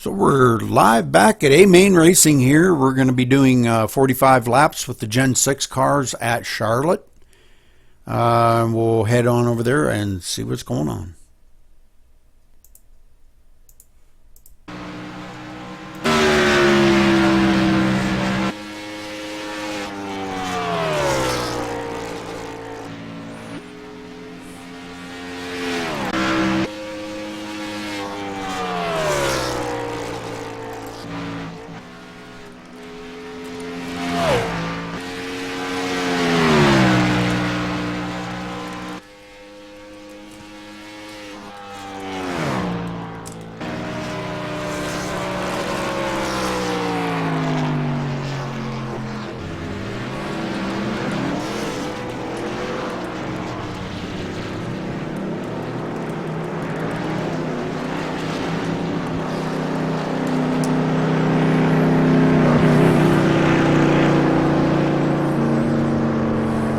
So we're live back at A-Main Racing here. We're going to be doing 45 laps with the Gen 6 cars at Charlotte. We'll head on over there and see what's going on.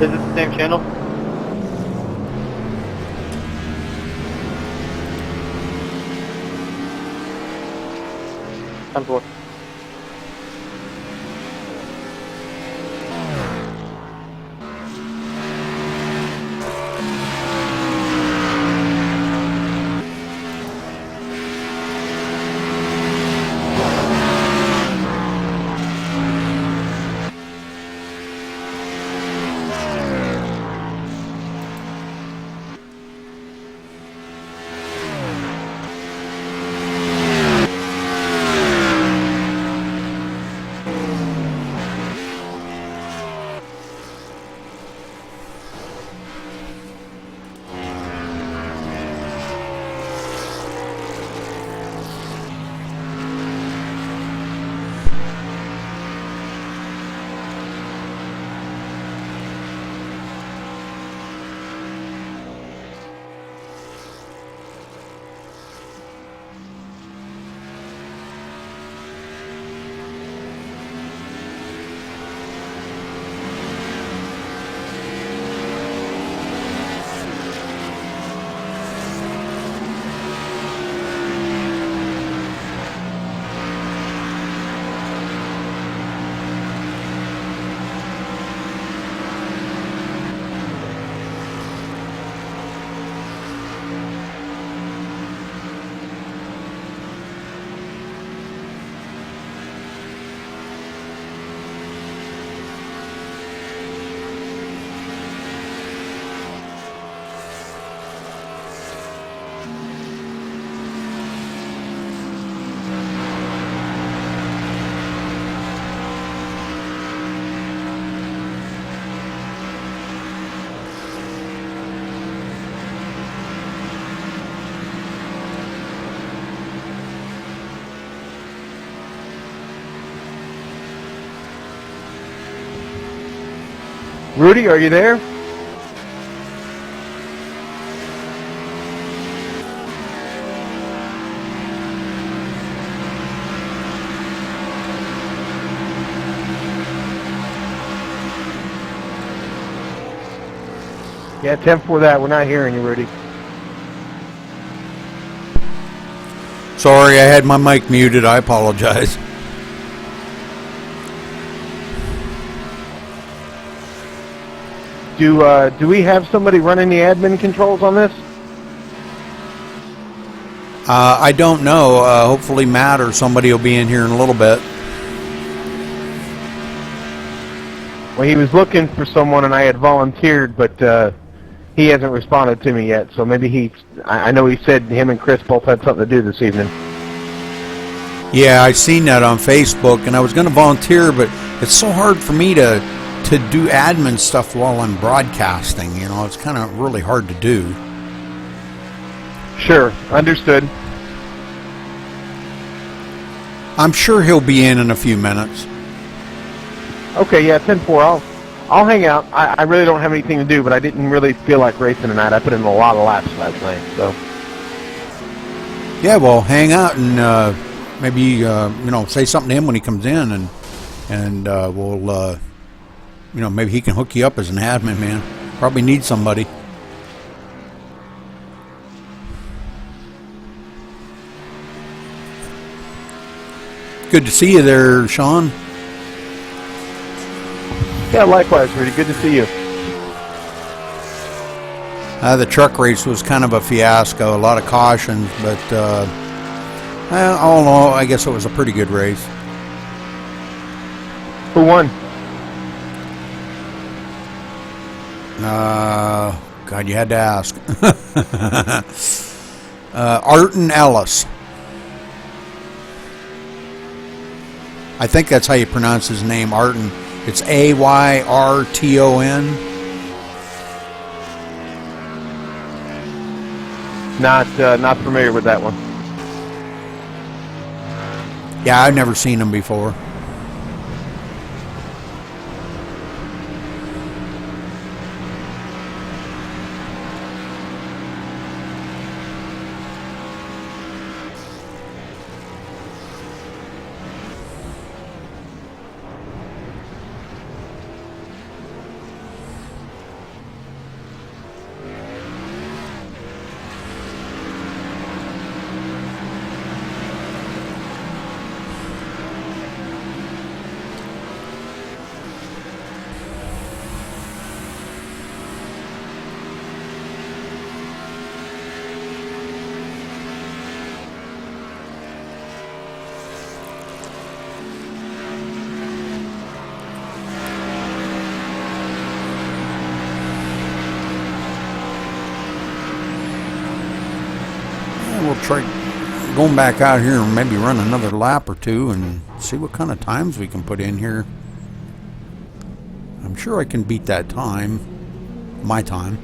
Is it the same channel? I'm bored. Rudy, are you there? Yeah, 10-4 that. We're not hearing you, Rudy. Sorry, I had my mic muted. I apologize. Do we have somebody running the admin controls on this? I don't know. Hopefully Matt or somebody will be in here in a little bit. Well, he was looking for someone, and I had volunteered, but he hasn't responded to me yet. So maybe I know he said him and Chris both had something to do this evening. Yeah, I seen that on Facebook, and I was going to volunteer, but it's so hard for me to do admin stuff while I'm broadcasting. You know, it's kind of really hard to do. Sure, understood. I'm sure he'll be in a few minutes. Okay, yeah, 10-4. I'll hang out. I really don't have anything to do, but I didn't really feel like racing tonight. I put in a lot of laps last night, so. Yeah, well, hang out and maybe you know, say something to him when he comes in, and we'll you know, maybe he can hook you up as an admin, man. Probably need somebody. Good to see you there, Sean. Yeah, likewise, Rudy. Good to see you. The truck race was kind of a fiasco. A lot of cautions, but all in all, I guess it was a pretty good race. Who won? God, you had to ask. Arton Ellis. I think that's how you pronounce his name, Arton. It's Ayarton. Not familiar with that one. Yeah, I've never seen him before. We'll try going back out here and maybe run another lap or two and see what kind of times we can put in here. I'm sure I can beat that time, my time.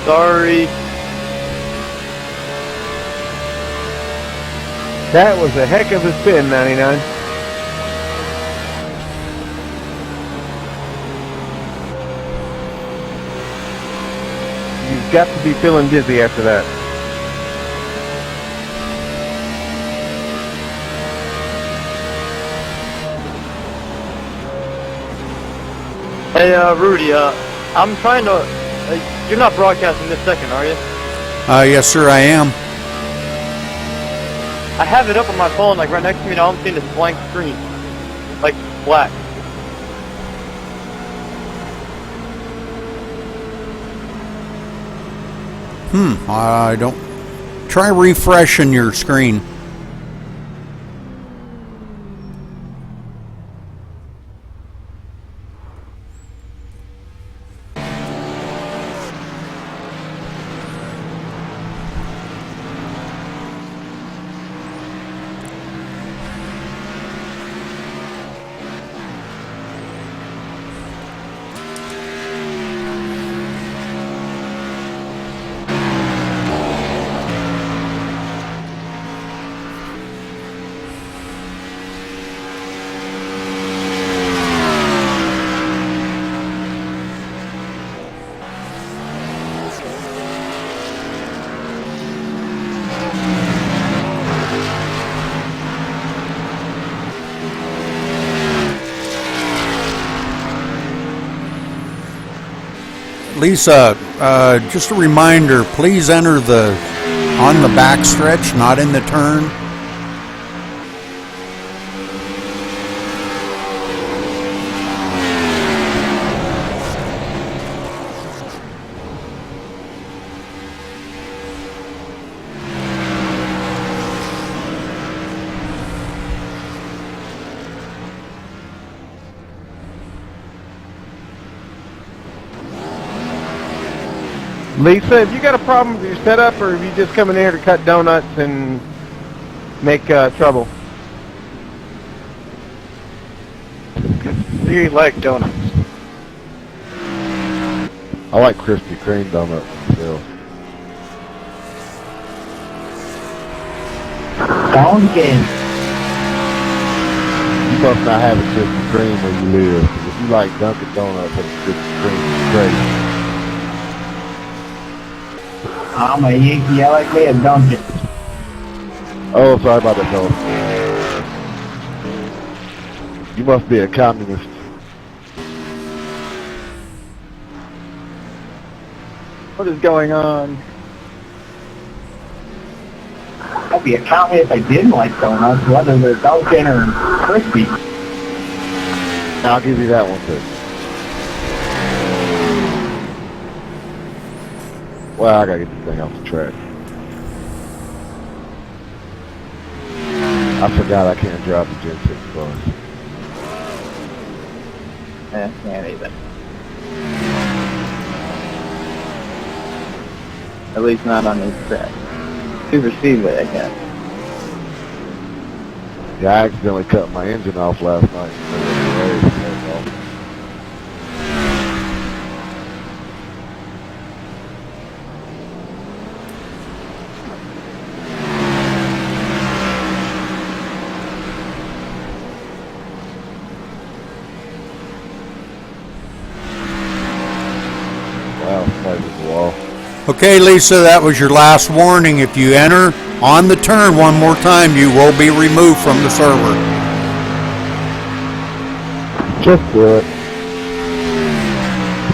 Sorry. That was a heck of a spin, 99. You've got to be feeling dizzy after that. Hey, Rudy, I'm trying to... you're not broadcasting this second, are you? Yes, sir, I am. I have it up on my phone, like right next to me, and all I'm seeing is blank screen. Like, black. I don't... Try refreshing your screen. Lisa, just a reminder, please enter on the back stretch, not in the turn. Lisa, have you got a problem with your setup, or have you just come in here to cut donuts and make trouble? You like donuts. I like Krispy Kreme donuts myself. Donkey. You must not have a Krispy Kreme where you live. 'Cause if you like Dunkin' Donuts and Krispy Kreme, it's crazy. I'm a Yankee. I like me a donkey. Oh, sorry about that, fellas. You must be a communist. What is going on? I'd be a commie if I didn't like donuts, whether they're Dunkin' or crispy. I'll give you that one too. Well, I gotta get this thing off the track. I forgot I can't drive the Gen 6 bus. Can't even. At least not on these tracks. Super Speedway, I guess. Yeah, I accidentally cut my engine off last night. Wow, somebody's in the wall. Okay, Lisa, that was your last warning. If you enter on the turn one more time, you will be removed from the server. Just do it.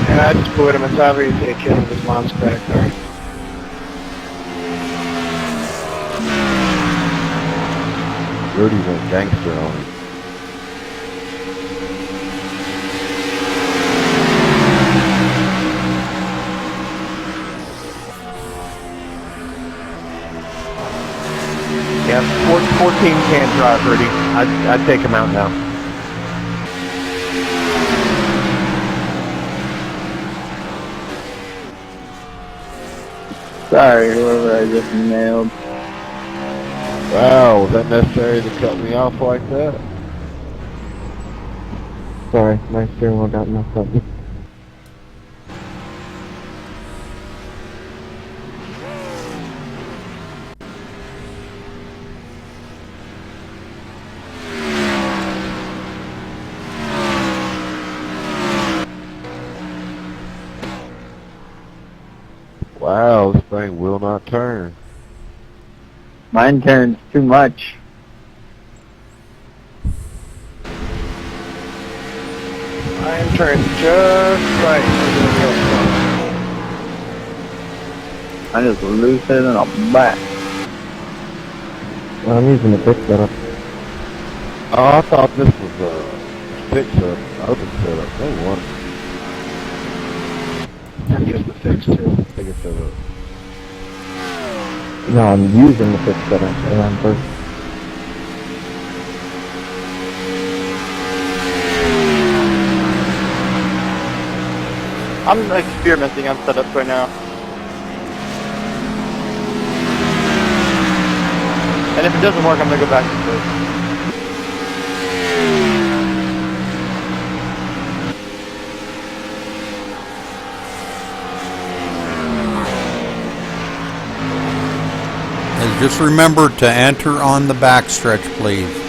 Yeah, I just put him. It's obvious he killed his mom's credit card. Rudy went gangster on it. Yeah, 14 can't drive, Rudy. I'd take him out now. Sorry, whoever I just nailed. Wow, was that necessary to cut me off like that? Sorry, my steering wheel got messed up. Wow, this thing will not turn. Mine turns too much. Mine turns just right. I just lose it and I'm back. Well, I'm using the quick setup. Oh, I thought this was a fix-up, open setup. No wonder. I'm just the fix too. Take it to the... No, I'm using the quick setup around first. I'm experimenting on setups right now. And if it doesn't work, I'm gonna go back to it. And just remember to enter on the backstretch, please.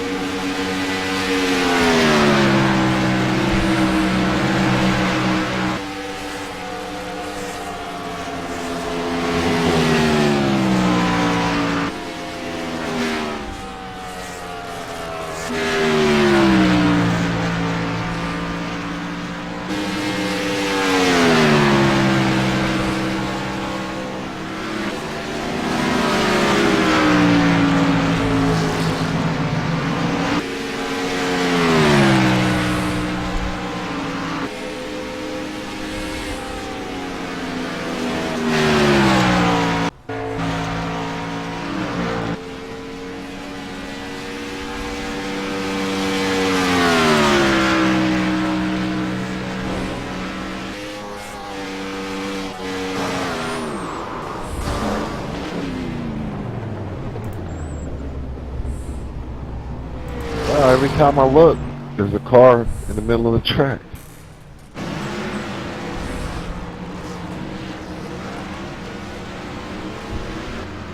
every time I look, there's a car in the middle of the track.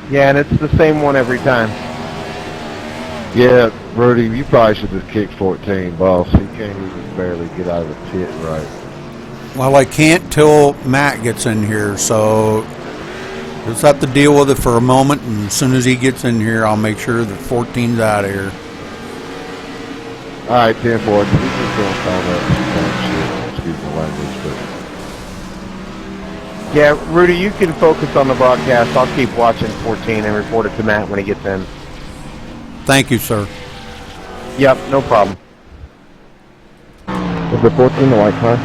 Yeah, and it's the same one every time. Yeah, Rudy, you probably should have kicked 14, boss. He can't even barely get out of the pit right. Well, I can't till Matt gets in here, so just have to deal with it for a moment, and as soon as he gets in here, I'll make sure that 14's out of here. Alright, 10-4, he's just going to find out some kind of shit. Excuse my language, but... Yeah, Rudy, you can focus on the broadcast. I'll keep watching 14 and report it to Matt when he gets in. Thank you, sir. Yep, no problem. Is the 14 the white car?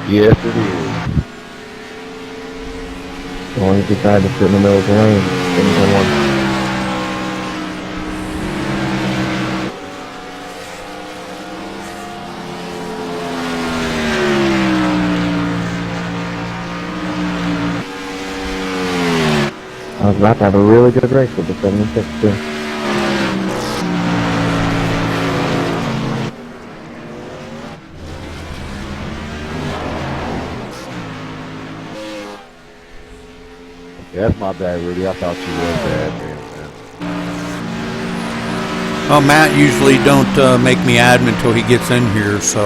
Yes, it is. The one you decided to sit in the middle of the lane. Didn't turn one. I was about to have a really good race with the 76 too. Yeah, that's my bad, Rudy. I thought you were bad, man. Well, Matt usually don't make me admin until he gets in here, so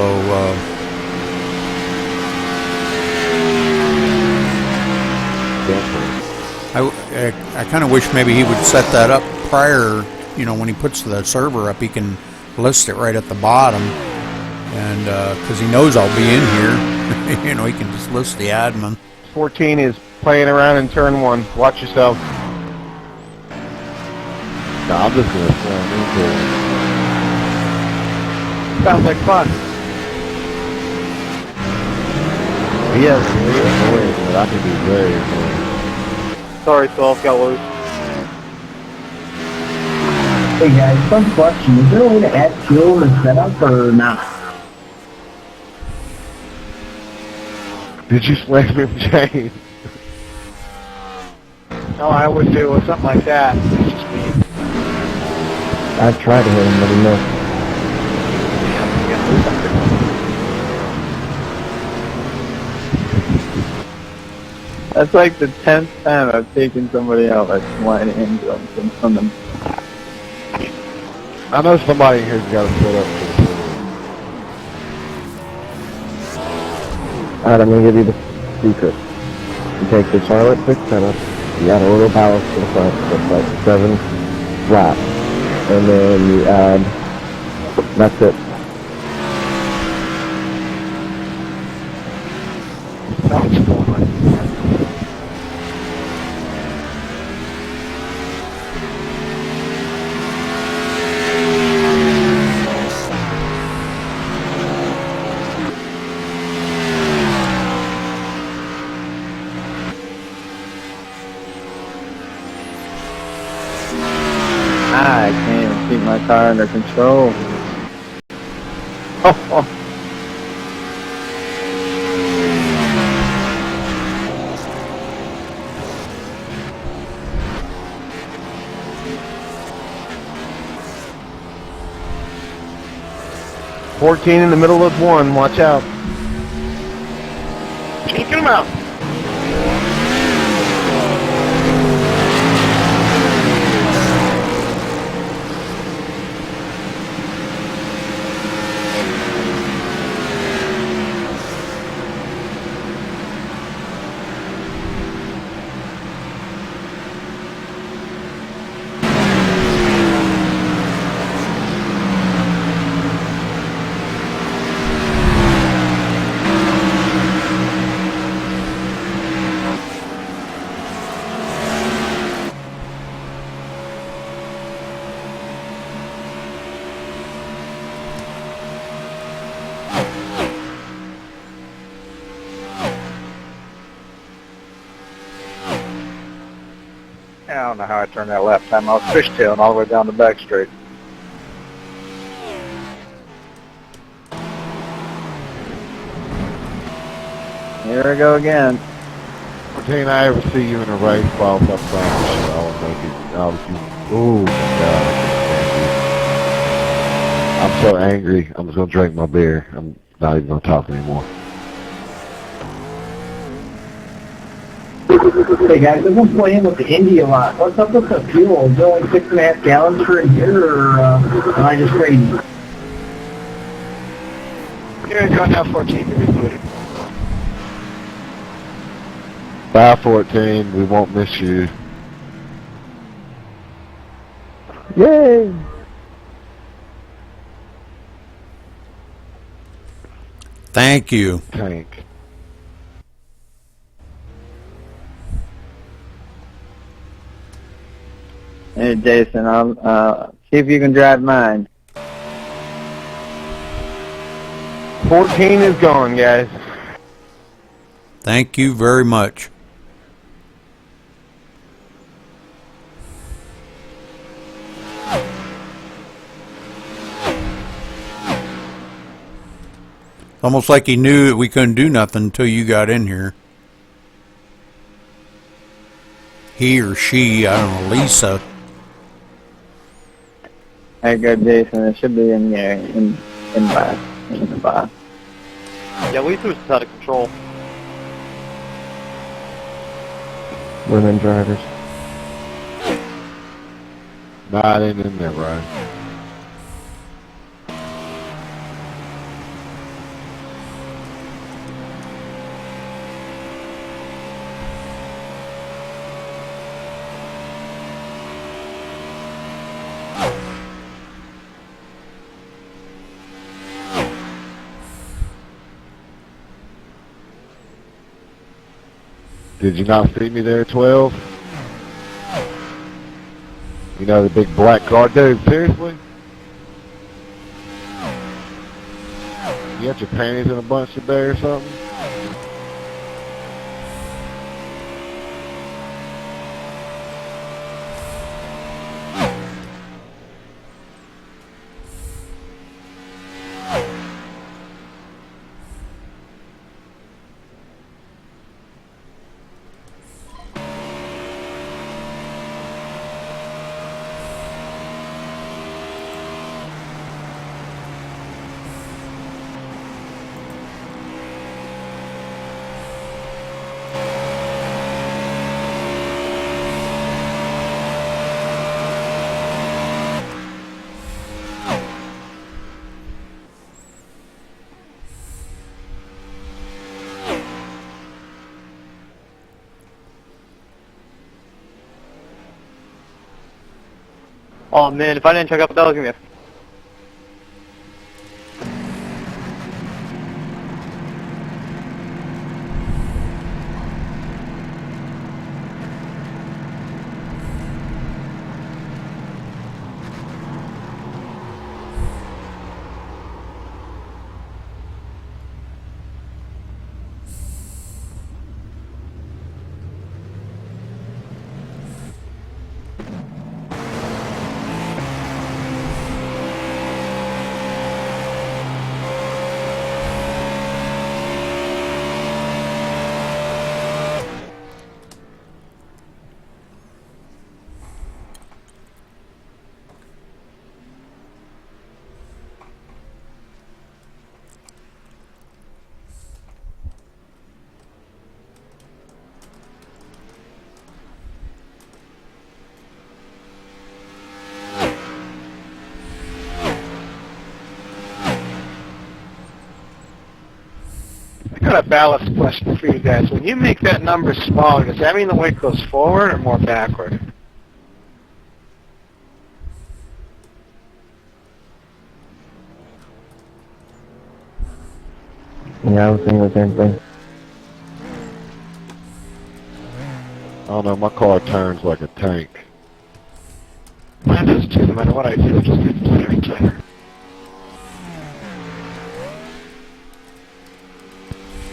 I kind of wish maybe he would set that up prior, you know, when he puts the server up, he can list it right at the bottom, and because he knows I'll be in here, you know, he can just list the admin. 14 is playing around in turn 1. Watch yourself. No, I'm just going to slam into it. Sounds like fun. He has a really annoying, but I can be very annoying. Sorry, 12 got loose. Hey guys, some question. Is there a way to add fuel in the setup or not? Did you slam him, James? No, I would do something like that. It's just me. I've tried to hit him, but he missed. That's like the 10th time I've taken somebody out by flying into them from them. I know somebody in here's got to set up for this. Alright, I'm gonna give you the secret. You take the Charlotte 6 setup, you add a little ballast to the front, that's like 7 flat, and then you add, that's it. I can't even keep my car under control. Oh. 14 in the middle of 1. Watch out. Take him out. I don't know how I turned that left time. I was fishtailing all the way down the back straight. Here we go again. 14, I ever see you in a race while up front, I will make it. Ooh, my God, I can't stand I'm so angry. I'm just gonna drink my beer. I'm not even gonna talk anymore. Hey guys, I've been playing with the Indy a lot. What's up with the fuel? Is it only 6.5 gallons for a year, or am I just crazy? Here, go now 14 to reboot it. 514, we won't miss you. Yay! Thank you. Tank. Hey, Jason, I'll see if you can drive mine. 14 is gone, guys. Thank you very much. Almost like he knew that we couldn't do nothing until you got in here. He or she, I don't know, Lisa. Hey, good, Jason. It should be in there, in the box. Yeah, Lisa was out of control. Women drivers. Nah, it ain't in there, Brian. Did you not see me there, 12? You know, the big black car. Dude, seriously? You got your panties in a bunch today or something? Oh, man, if I didn't check out the bell, give me a... I got a ballast question for you guys. When you make that number smaller, does that mean the weight goes forward or more backward? Yeah, I was thinking the same thing. I don't know, my car turns like a tank. Mine does too. No matter what I do, it just gets tighter and tighter.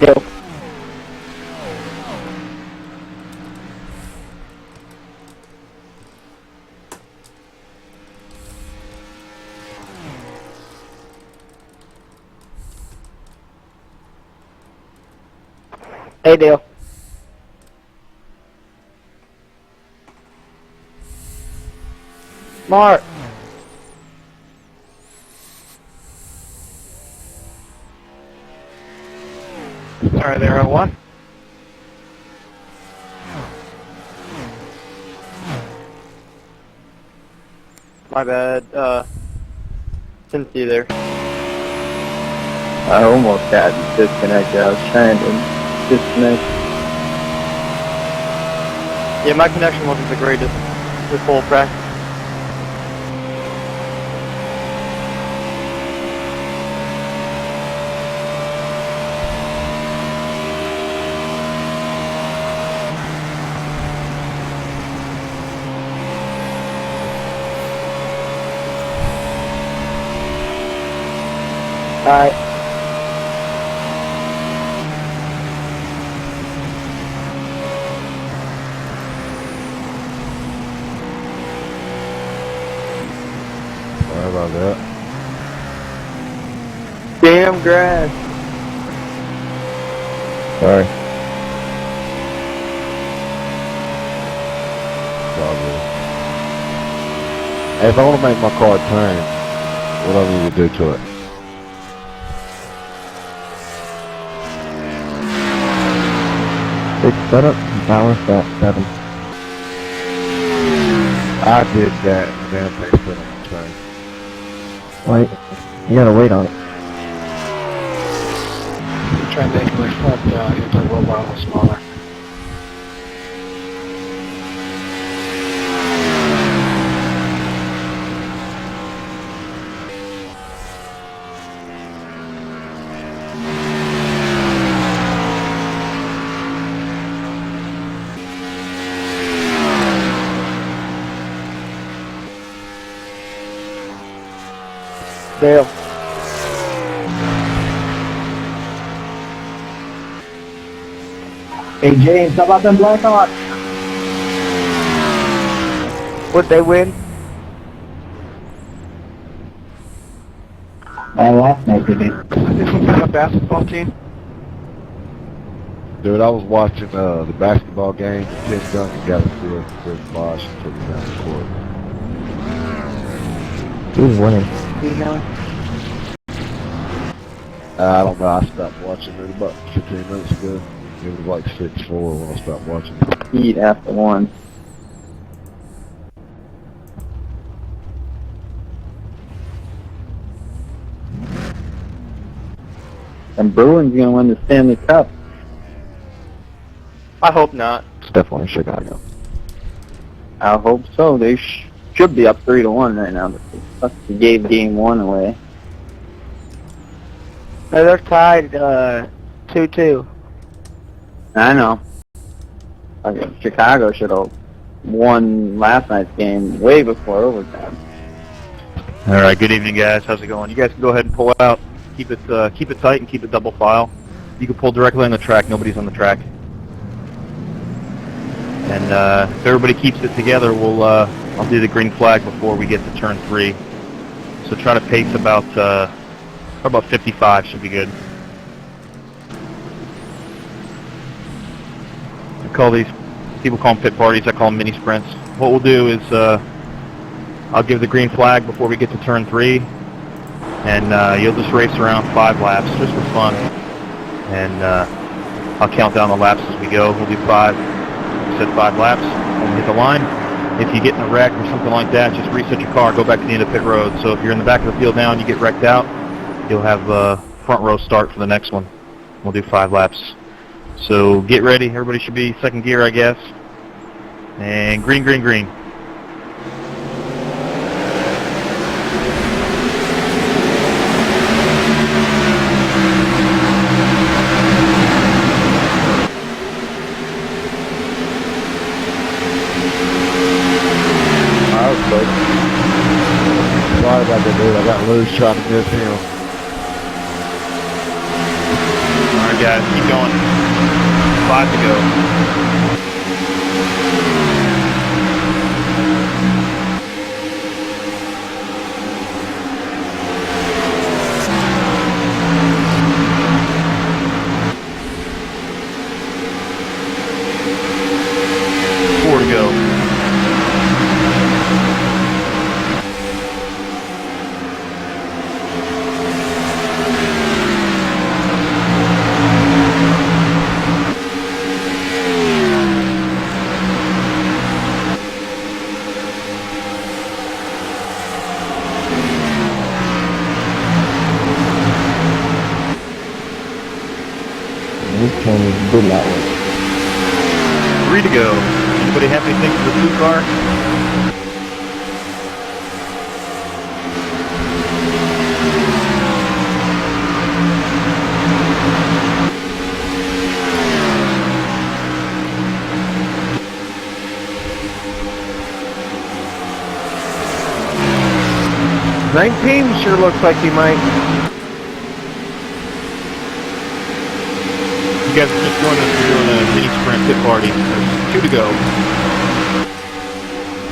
Go. Hey, Dale. Mark. Sorry there, on what? My bad. Didn't see you there. I almost got disconnected. I was trying to disconnect. Yeah, my connection wasn't the greatest this whole practice. Alright. Sorry about that. Damn grass. Sorry. It's all good. Hey, if I want to make my car turn, what do I need to do to it? Fix setup, balance that 7. I did that, and then they put on the train. Wait, you gotta wait on it. Try to make my front interval a little smaller. Dale. Hey James, how about them Blackhawks? Would they win? Last night they did. Isn't that a basketball team? Dude, I was watching the basketball game, and Tim Duncan got a steal from Chris Bosh and took him down the court. Who's winning? I don't know, I stopped watching it about 15 minutes ago. It was like 6-4 when I stopped watching it. Heat after 1. And Bruins gonna win the Stanley Cup. I hope not. It's definitely Chicago. I hope so. They should be up 3-1 right now, but they gave game 1 away. No, they're tied 2-2. I know. Okay, Chicago should have won last night's game way before overtime. All right, good evening, guys. How's it going? You guys can go ahead and pull out. Keep it tight and keep it double file. You can pull directly on the track. Nobody's on the track. And if everybody keeps it together, I'll do the green flag before we get to turn 3. So try to pace about 55 should be good. I call these people call them pit parties. I call them mini sprints. What we'll do is I'll give the green flag before we get to turn 3, and you'll just race around 5 laps just for fun. And I'll count down the laps as we go. We'll do 5. Set 5 laps when we hit the line. If you get in a wreck or something like that, just reset your car, go back to the end of pit road. So if you're in the back of the field now and you get wrecked out, you'll have front row start for the next one. We'll do 5 laps. So get ready. Everybody should be second gear, I guess. And green, green, green. Sorry about that, dude. I got loose trying to miss him. All right, guys, keep going. 5 to go. To go. this change did not work. 3 to go. Anybody have anything for the 2 car? $19 sure looks like he might. You guys are just joining us. We're doing a mini sprint pit party. There's 2 to go.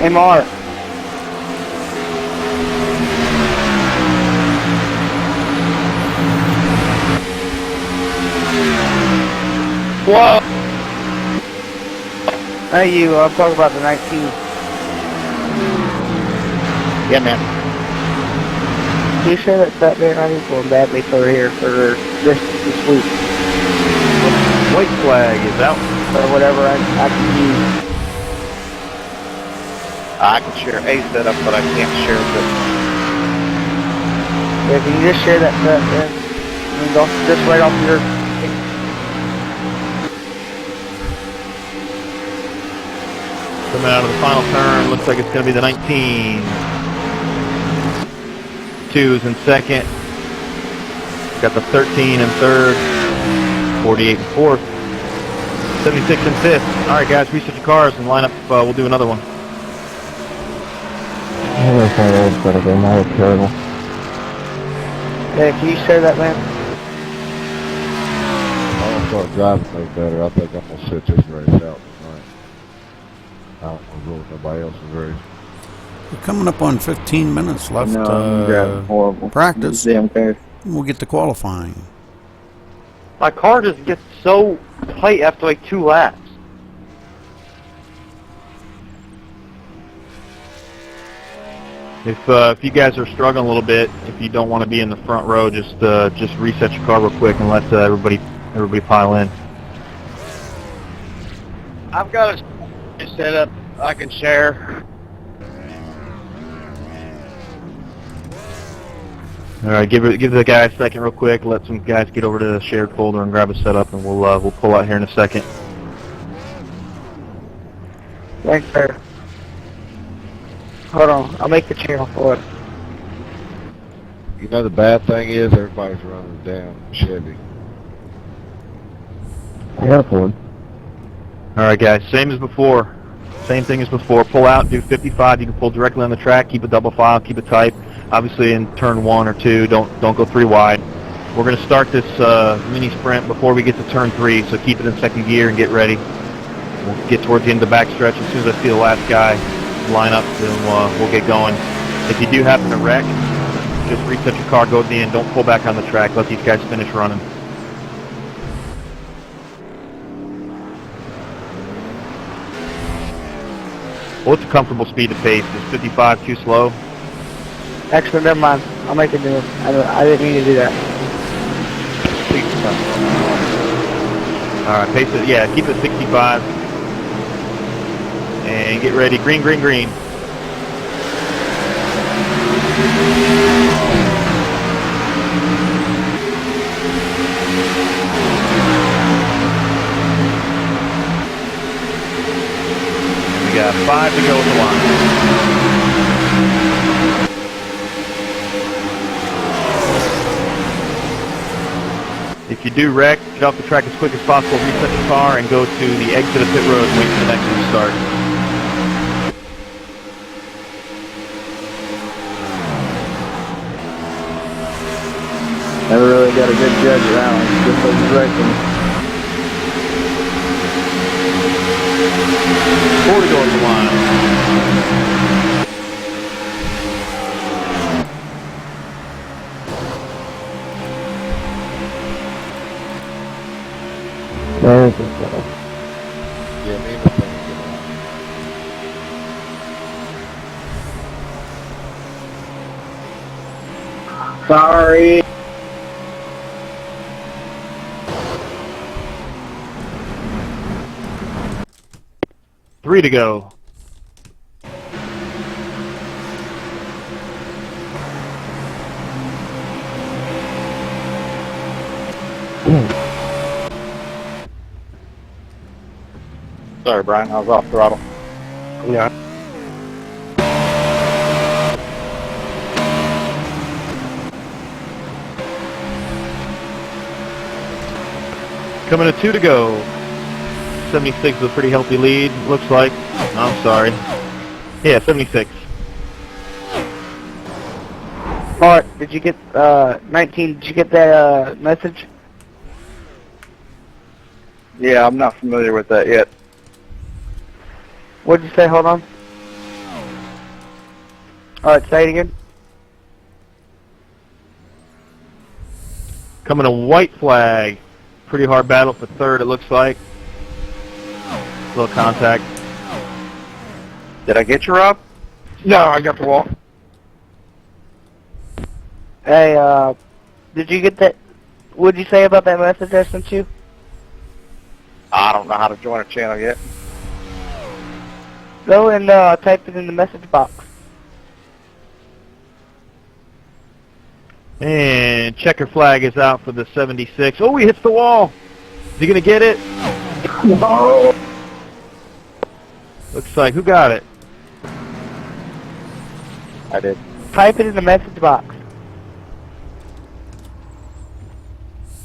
Hey, Mark. Whoa! Hey, you. I'm talking about the 19. Yeah, man. You sure that stuff there? I need going badly for here for this week White flag is out. or whatever I can use. I can share a setup, but I can't share the... Yeah, can you just share that stuff then? I mean, go just right off your... Coming out of the final turn, looks like it's going to be the 19. 2 is in second. Got the 13 in third. 48 in fourth. 76 in fifth. All right, guys, reset your cars and line up. We'll do another one. I wish I was better than that. Was terrible. Yeah, can you share that, man? I don't start driving no better. I think I'm gonna sit this race out tonight. I don't want to go with nobody else's race. We're coming up on 15 minutes left. No, I'm driving horrible. Practice. Damn care. We'll get to qualifying. My car just gets so tight after like 2 laps. If you guys are struggling a little bit, if you don't want to be in the front row, just reset your car real quick and let everybody pile in. I've got a setup I can share. All right, give the guy a second real quick. Let some guys get over to the shared folder and grab a setup, and we'll pull out here in a second. Thanks, sir. Hold on, I'll make the channel for it. You know the bad thing is everybody's running down Chevy. I got a Ford. All right, guys, same as before. Same thing as before. Pull out, do 55. You can pull directly on the track. Keep a double file. Keep it tight. Obviously, in turn 1 or 2, don't go 3 wide. We're going to start this mini sprint before we get to turn 3, so keep it in second gear and get ready. We'll get towards the end of the backstretch. As soon as I see the last guy line up, then we'll get going. If you do happen to wreck, just reset your car, go to the end. Don't pull back on the track. Let these guys finish running. What's a comfortable speed to pace? Is 55 too slow? Actually, never mind. I'll make it new. I didn't mean to do that. All right, pace it. Yeah, keep it 65. And get ready. Green, green, green. We got 5 to go with the line. If you do wreck, get off the track as quick as possible, reset your car, and go to the exit of pit road and wait for the next one to start. Never really got a good judge around. Just like directing. 4 to go at the line. There's the setup. Yeah, me and the thing get on. Sorry. Three to go. Sorry, Brian, I was off throttle. Yeah. Coming to 2 to go. 76 is a pretty healthy lead, looks like. I'm sorry. Yeah, 76. Mark, did you get 19? Did you get that message? Yeah, I'm not familiar with that yet. What did you say? Hold on. All right, say it again. Coming to white flag. Pretty hard battle for third, it looks like. Little contact. Did I get you, Rob? No, I got the wall. Hey, did you get that? What did you say about that message I sent you? I don't know how to join a channel yet. Go and type it in the message box. And checker flag is out for the 76. Oh, he hits the wall. Is he going to get it? No. Looks like, who got it? I did. Type it in the message box.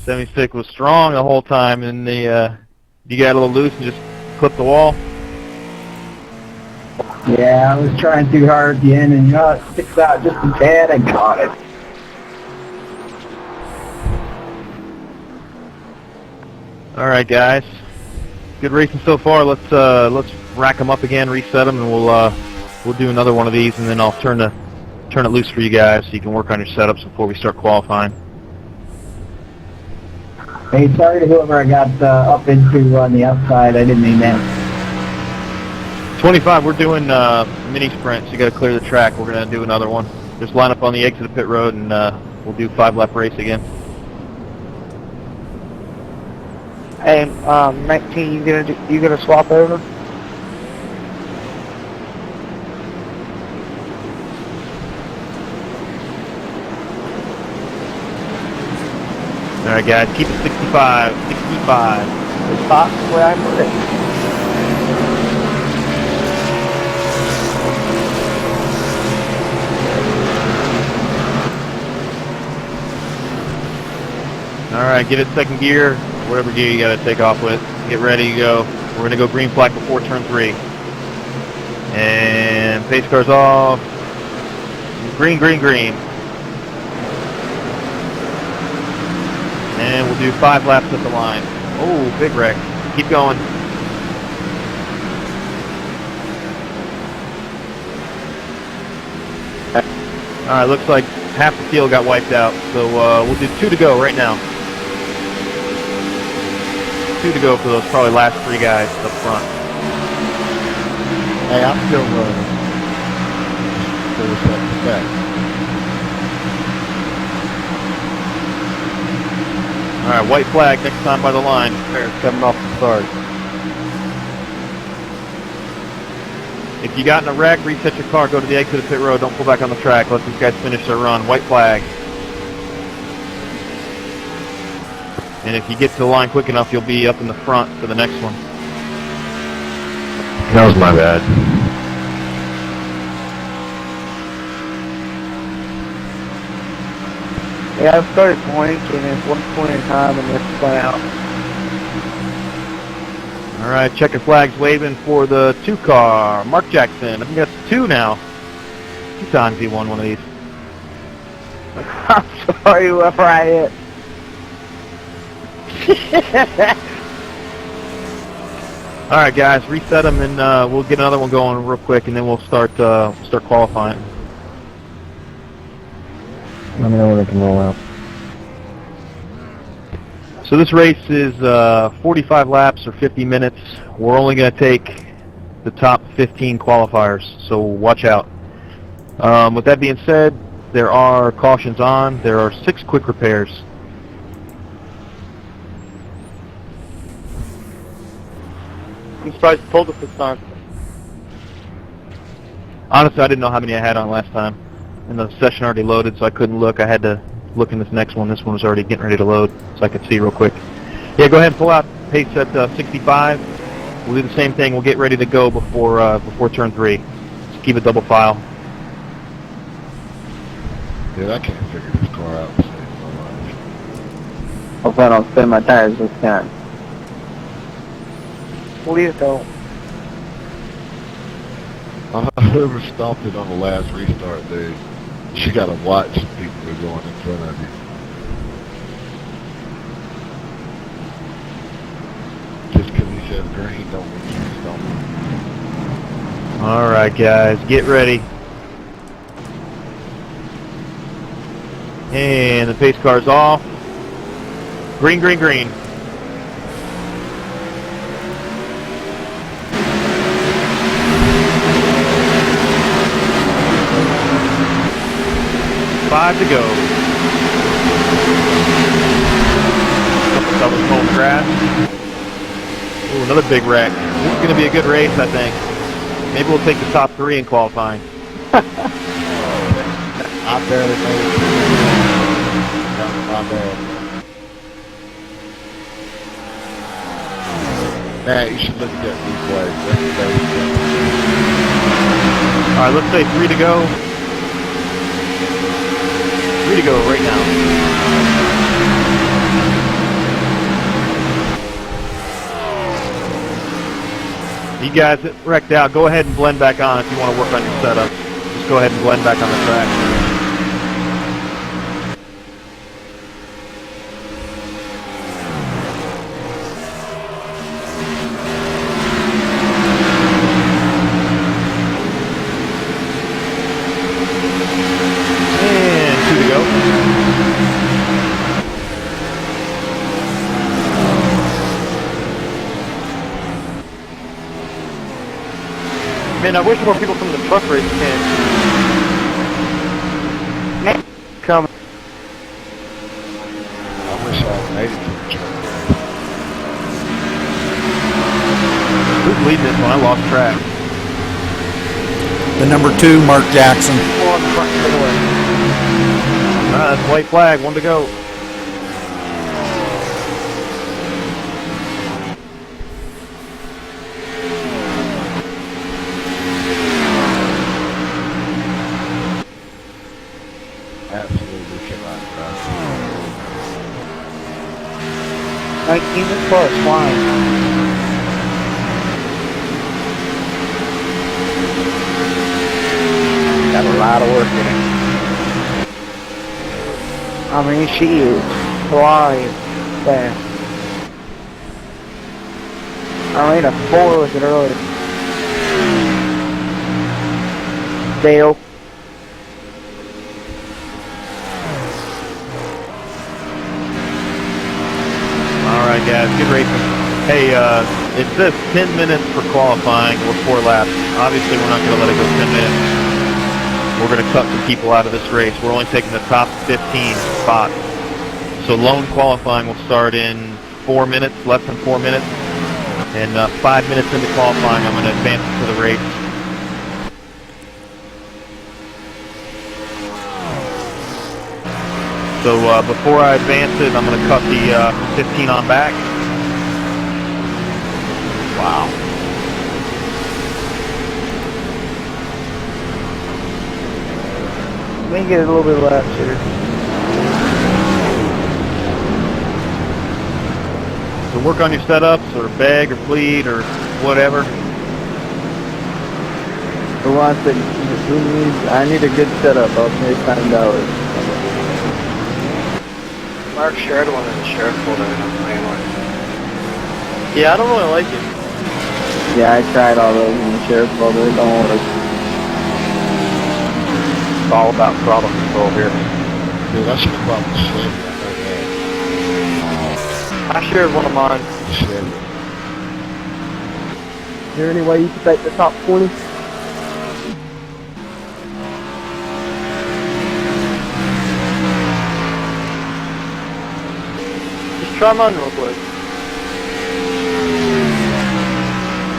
76 was strong the whole time, and you got a little loose and just clipped the wall. Yeah, I was trying too hard at the end, and it sticks out just a tad. I got it. All right, guys. Good racing so far. Let's rack them up again, reset them, and we'll do another one of these, and then I'll turn it loose for you guys so you can work on your setups before we start qualifying. Hey, sorry to whoever I got up into on the outside. I didn't mean that. 25. We're doing mini sprints. You got to clear the track. We're gonna do another one. Just line up on the exit of pit road, and we'll do 5-lap race again. Hey, 19, you gonna swap over? All right, guys. Keep it 65. 65. It's box where I put it. All right, get it second gear, whatever gear you got to take off with. Get ready to go. We're going to go green flag before turn 3. And pace car's off. Green, green, green. And we'll do 5 laps at the line. Oh, big wreck. Keep going. All right, looks like half the field got wiped out. So we'll do 2 to go right now. 2 to go for those probably last 3 guys up front. Hey, I'm still running. 4 seconds back. All right, white flag next time by the line. Coming off the start. If you got in a wreck, reset your car, go to the exit of pit road, don't pull back on the track. Let these guys finish their run. White flag. And if you get to the line quick enough, you'll be up in the front for the next one. That was my bad. Yeah, I started blinking at one point in time and it's spun out. All right, checker flag's waving for the 2 car. Mark Jackson. I think that's 2 now. 2 times he won one of these. I'm sorry whoever I hit. All right, guys, reset them and we'll get another one going real quick, and then we'll start qualifying. Let me know when they can roll out. So this race is 45 laps or 50 minutes. We're only going to take the top 15 qualifiers, so watch out. With that being said, there are cautions on. There are 6 quick repairs. I'm surprised you pulled it this time. Honestly, I didn't know how many I had on last time. And the session already loaded, so I couldn't look. I had to look in this next one. This one was already getting ready to load, so I could see real quick. Yeah, go ahead and pull out pace at 65. We'll do the same thing. We'll get ready to go before turn 3. Just keep a double file. Dude, I can't figure this car out to save my life. Hope I don't spin my tires this time. Please don't. Whoever stomped it on the last restart, dude, you gotta watch the people who are going in front of you. Just because he says green, don't mean you stomp it. All right, guys, get ready. And the pace car's off. Green, green, green. Five to go. Double smoke crash. Ooh, another big wreck. This is going to be a good race, I think. Maybe we'll take the top 3 in qualifying. I barely made it. That was my bad. Matt, you should look at that replay. All right, let's say 3 to go. 3 to go right now. You guys that wrecked out, go ahead and blend back on if you want to work on your setup. Just go ahead and blend back on the track. And 2 to go. Man, I wish more people from the truck race came. Come. I wish I had made it to the truck. Who's leading this one? I lost track. The number 2, Mark Jackson. On the front straightaway. That's white flag, 1 to go. Absolutely cannot drive. 19 plus, flying. Got a lot of work in it. I mean, she is flying fast. I ran a 4 with it earlier. Dale. Alright guys, good racing. Hey, it says 10 minutes for qualifying or 4 laps. Obviously we're not going to let it go 10 minutes. We're going to cut some people out of this race. We're only taking the top 15 spots. So lone qualifying will start in 4 minutes, less than 4 minutes. And 5 minutes into qualifying, I'm going to advance to the race. So before I advance it, I'm going to cut the 15 on back. Wow. Let me get a little bit left here. So work on your setups, or bag, or bleed, or whatever. Who wants it? Who needs? I need a good setup. I'll pay $5. Mark shared one in the share folder and I'm playing one. Yeah, I don't really like it. Yeah, I tried all those in the share folder. It don't work. It's all about throttle control here. Dude, I should have brought the Chevy. I I shared one of mine. know that. Chevy. Is there any way you can take the top 20? Just try mine real quick.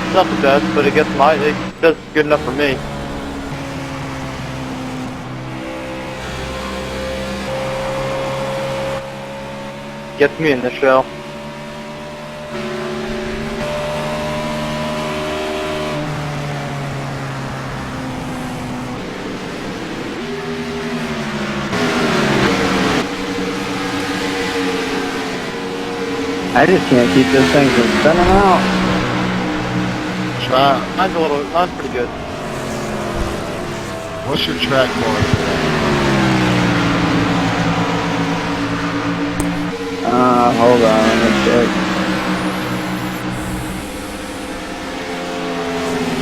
It's not the best, but it gets it does good enough for me. Gets me in the shell. I just can't keep this thing from spinning out. Try. Mine's pretty good. What's your track bar today? Hold on, let me check.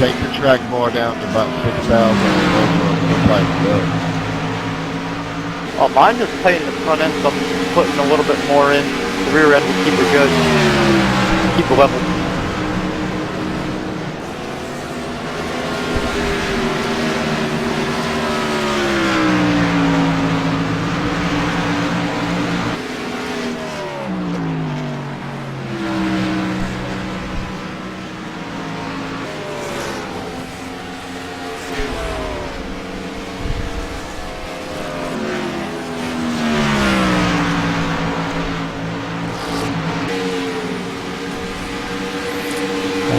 Take your track bar down to about 6,000 and go for a tighten it up. Oh, mine just tightening the front end, so I'm just putting a little bit more in. The rear end will keep it good. Keep it level.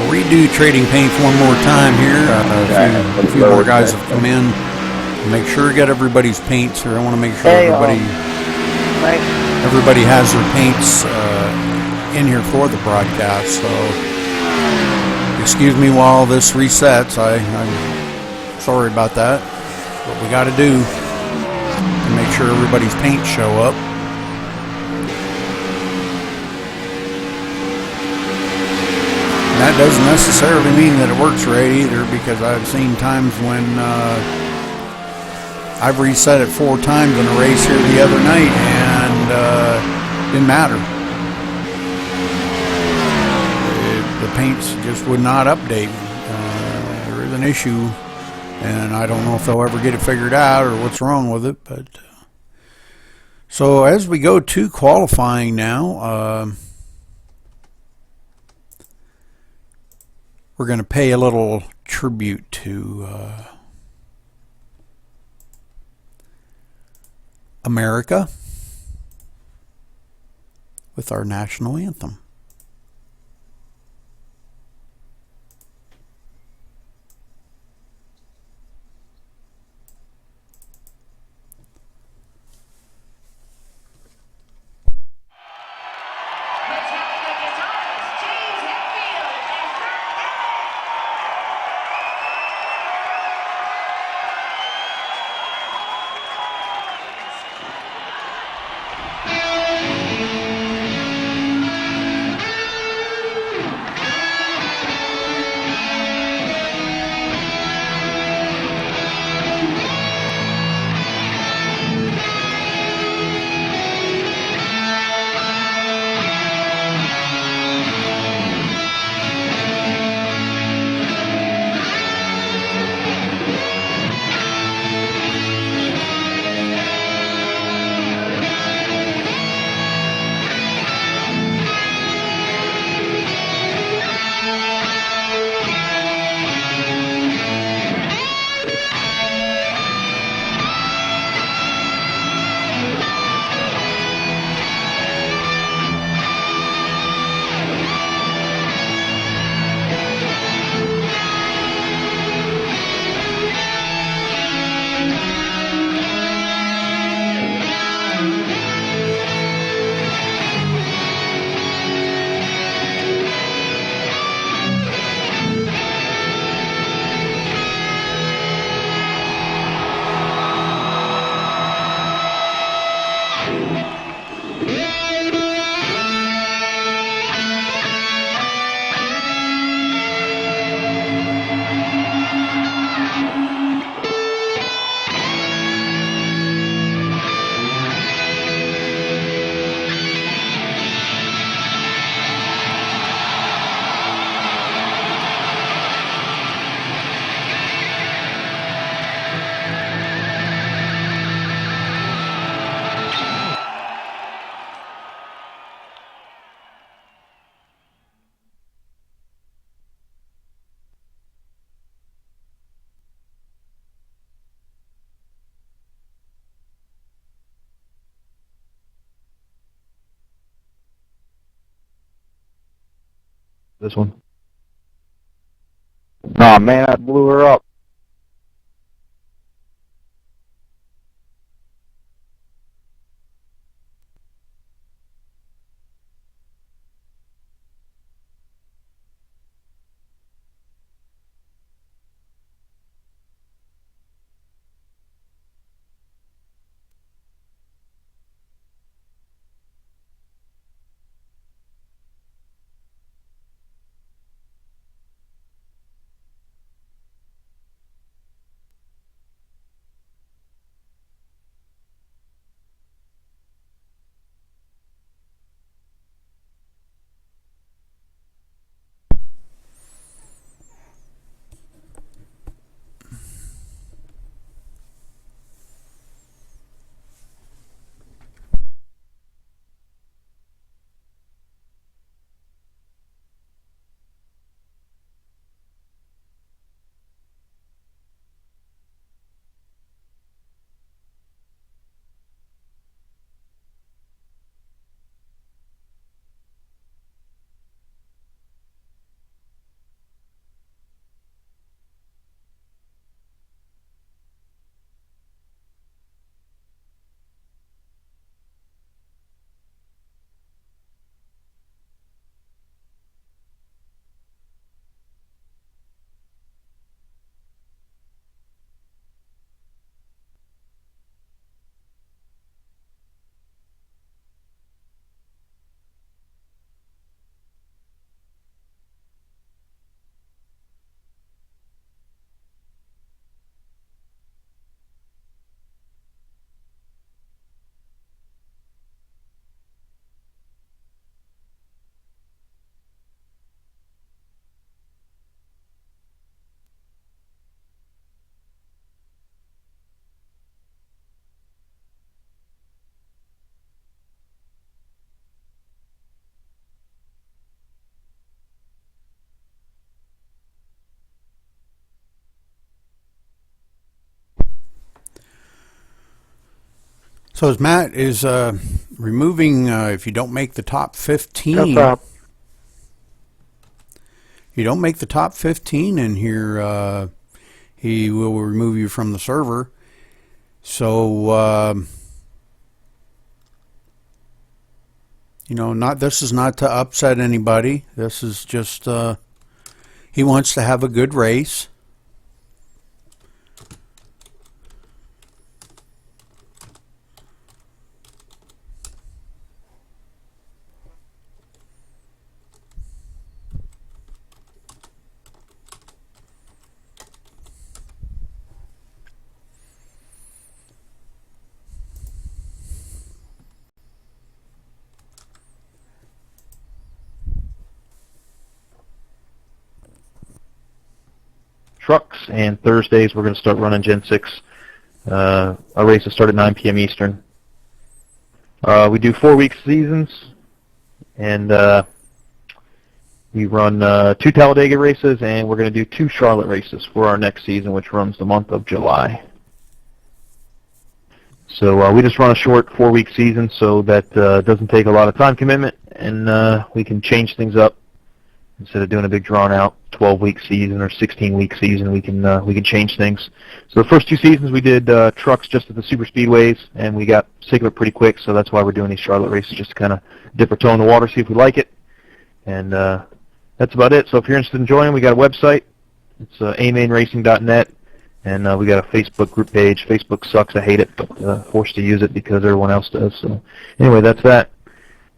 Redo trading paints one more time here. A few more guys have come in. Make sure to get everybody's paints here. I want to make sure everybody has their paints in here for the broadcast. So excuse me while this resets. I'm sorry about that. What we got to do to make sure everybody's paints show up. That doesn't necessarily mean that it works right either, because I've seen times when I've reset it 4 times in a race here the other night and didn't matter. The paints just would not update. There is an issue, and I don't know if they'll ever get it figured out or what's wrong with it. But so as we go to qualifying now, we're going to pay a little tribute to America with our national anthem. This one. Oh man, I blew her up. So as Matt is removing, if you don't make the top 15, No problem. you don't make the top 15 in here, he will remove you from the server. So, you know, this is not to upset anybody. This is just, he wants to have a good race. Trucks, and Thursdays we're going to start running Gen 6. Our races start at 9 p.m. Eastern. We do 4-week seasons, and we run 2 Talladega races, and we're going to do 2 Charlotte races for our next season, which runs the month of July. So we just run a short 4-week season so that doesn't take a lot of time commitment, and we can change things up. Instead of doing a big drawn-out 12-week season or 16-week season, we can change things. So the first 2 seasons we did trucks just at the super speedways, and we got sick of it pretty quick. So that's why we're doing these Charlotte races, just to kind of dip our toe in the water, see if we like it. And that's about it. So if you're interested in joining, we got a website. It's amainracing.net, and we got a Facebook group page. Facebook sucks. I hate it, but forced to use it because everyone else does. So anyway, that's that.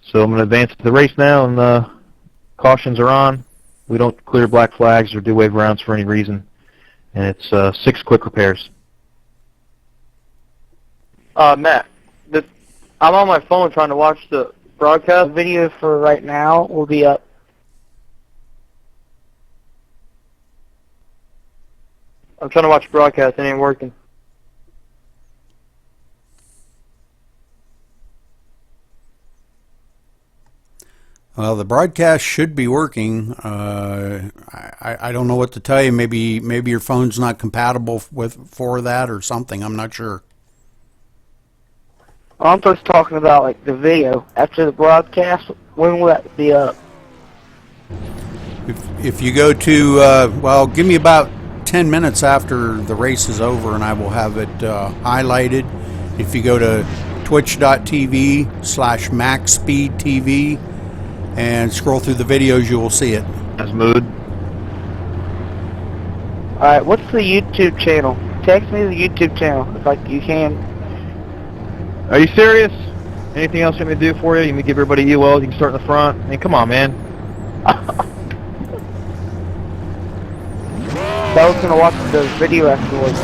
So I'm going to advance to the race now, and cautions are on. We don't clear black flags or do wave rounds for any reason. And it's 6 quick repairs. Matt, I'm on my phone trying to watch the broadcast. The video for right now will be up. I'm trying to watch the broadcast. It ain't working. Well, the broadcast should be working. I don't know what to tell you. Maybe your phone's not compatible for that or something. I'm not sure. Well, I'm just talking about like the video after the broadcast. When will that be up? If you go to well, give me about 10 minutes after the race is over, and I will have it highlighted. If you go to twitch.tv/MaxSpeedTV and scroll through the videos, you will see it. As mood. Alright, what's the YouTube channel? Text me the YouTube channel if you can. Are you serious? Anything else you want me to do for you? You want me to give everybody ULs? You can start in the front. I mean, come on, man. I was gonna watch the video afterwards.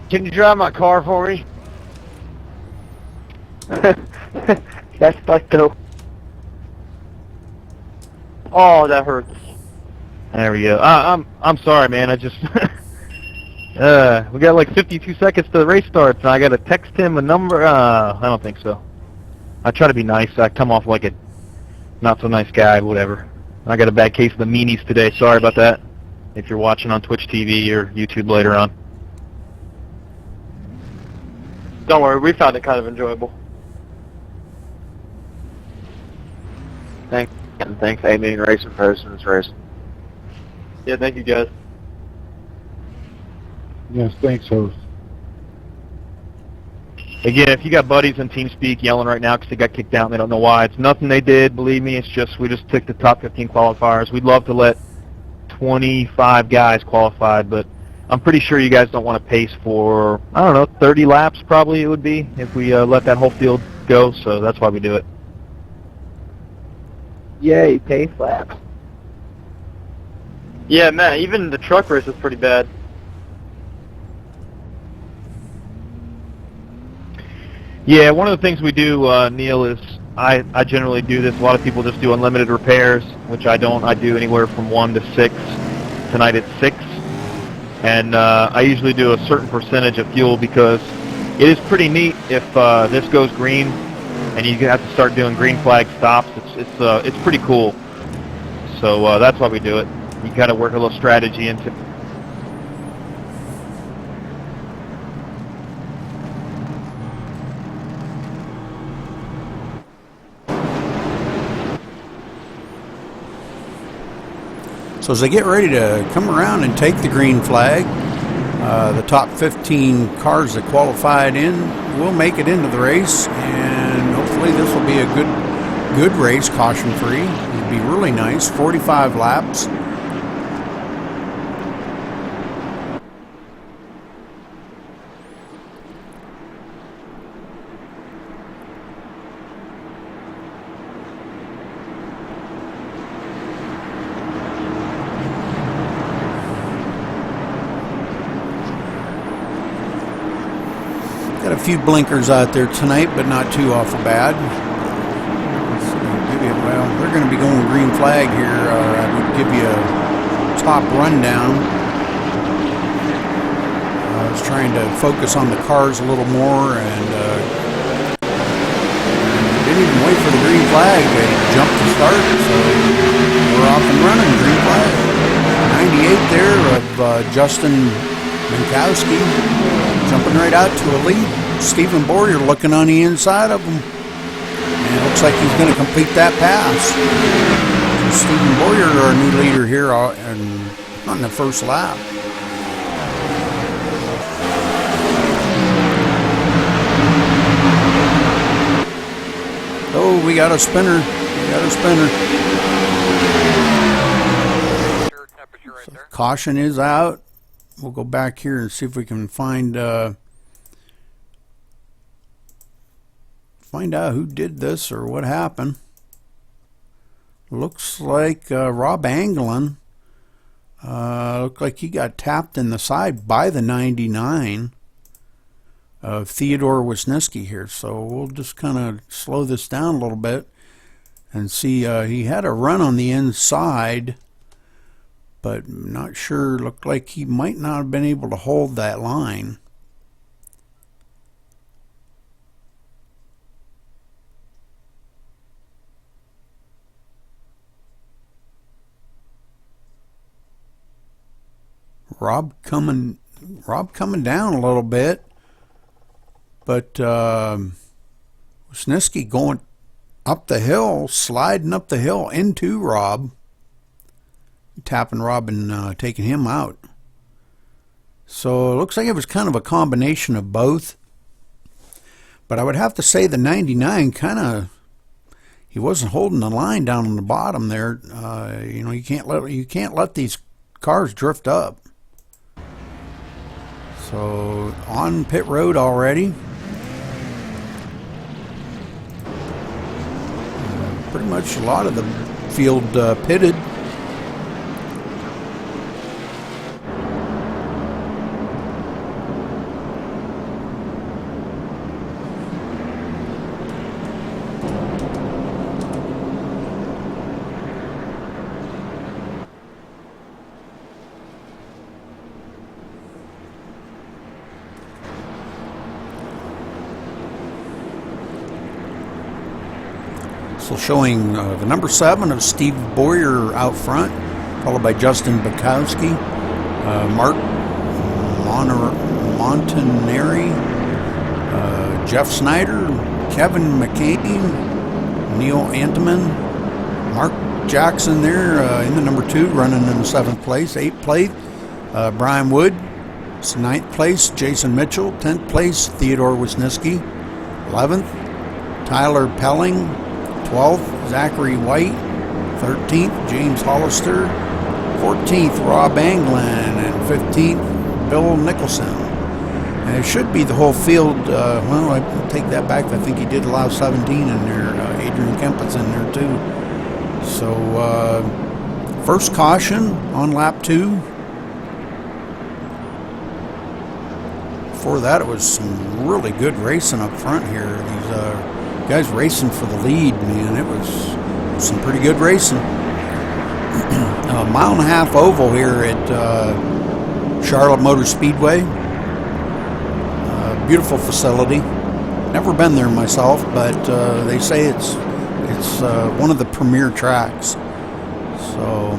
Can you drive my car for me? That's like the. Oh, that hurts. There we go. I'm sorry, man. I just we got like 52 seconds to the race starts, and I got to text him a number. I don't think so. I try to be nice. I come off like a not so nice guy, whatever. I got a bad case of the meanies today. Sorry about that. If you're watching on Twitch TV or YouTube later on. Don't worry, we found it kind of enjoyable. Thanks, Amy Racing for hosting this race. Yeah, thank you guys. Yes, thanks, host. Again, if you got buddies in TeamSpeak yelling right now because they got kicked out and they don't know why, it's nothing they did. Believe me, it's just we just took the top 15 qualifiers. We'd love to let 25 guys qualified, but I'm pretty sure you guys don't want to pace for, I don't know, 30 laps probably it would be if we let that whole field go, so that's why we do it. Yay, pace laps. Yeah, Matt, even the truck race is pretty bad. Yeah, one of the things we do, Neil, is I generally do this. A lot of people just do unlimited repairs, which I don't. I do anywhere from 1 to 6. Tonight it's 6. And I usually do a certain percentage of fuel because it is pretty neat if this goes green and you have to start doing green flag stops. It's pretty cool. So that's why we do it. You got to work a little strategy into. So as they get ready to come around and take the green flag, the top 15 cars that qualified in will make it into the race, and hopefully this will be a good race, caution free. It'd be really nice. 45 laps. Got a few blinkers out there tonight, but not too awful bad. Well, they're going to be going green flag here. I would give you a top rundown. I was trying to focus on the cars a little more, and didn't even wait for the green flag. They jumped to start, so we're off and running. Green flag. 98 there of Justin Minkowski. Jumping right out to a lead. Stephen Boyer looking on the inside of him. And it looks like he's going to complete that pass. So Stephen Boyer, our new leader here on the first lap. Oh, we got a spinner. So caution is out. We'll go back here and see if we can find out who did this or what happened. Looks like Rob Anglin. Looked like he got tapped in the side by the 99 of Theodore Wisniewski here. So we'll just kind of slow this down a little bit and see. He had a run on the inside, but not sure. Looked like he might not have been able to hold that line. Rob coming down a little bit, but Wisniewski going up the hill, sliding up the hill into Rob, tapping Rob and taking him out. So it looks like it was kind of a combination of both. But I would have to say the 99 he wasn't holding the line down on the bottom there. You know, you can't let these cars drift up. So on pit road already. Pretty much a lot of the field pitted. So showing the number 7 of Steve Boyer out front, followed by Justin Bukowski, Mark Montanari, Jeff Snyder, Kevin McCain, Neil Anteman, Mark Jackson there in the number 2, running in the 7th place. 8th place, Brian Wood. 9th place, Jason Mitchell. 10th place, Theodore Wisniewski. 11th, Tyler Pelling. 12th, Zachary White. 13th, James Hollister. 14th, Rob Anglin. And 15th, Bill Nicholson. And it should be the whole field. Well, I take that back. I think he did allow 17 in there. Adrian Kempit's in there too. So first caution on lap 2. Before that, it was some really good racing up front here. These guys racing for the lead, man. It was some pretty good racing. A mile and a half oval here at Charlotte Motor Speedway. Beautiful facility. Never been there myself, but they say it's one of the premier tracks. So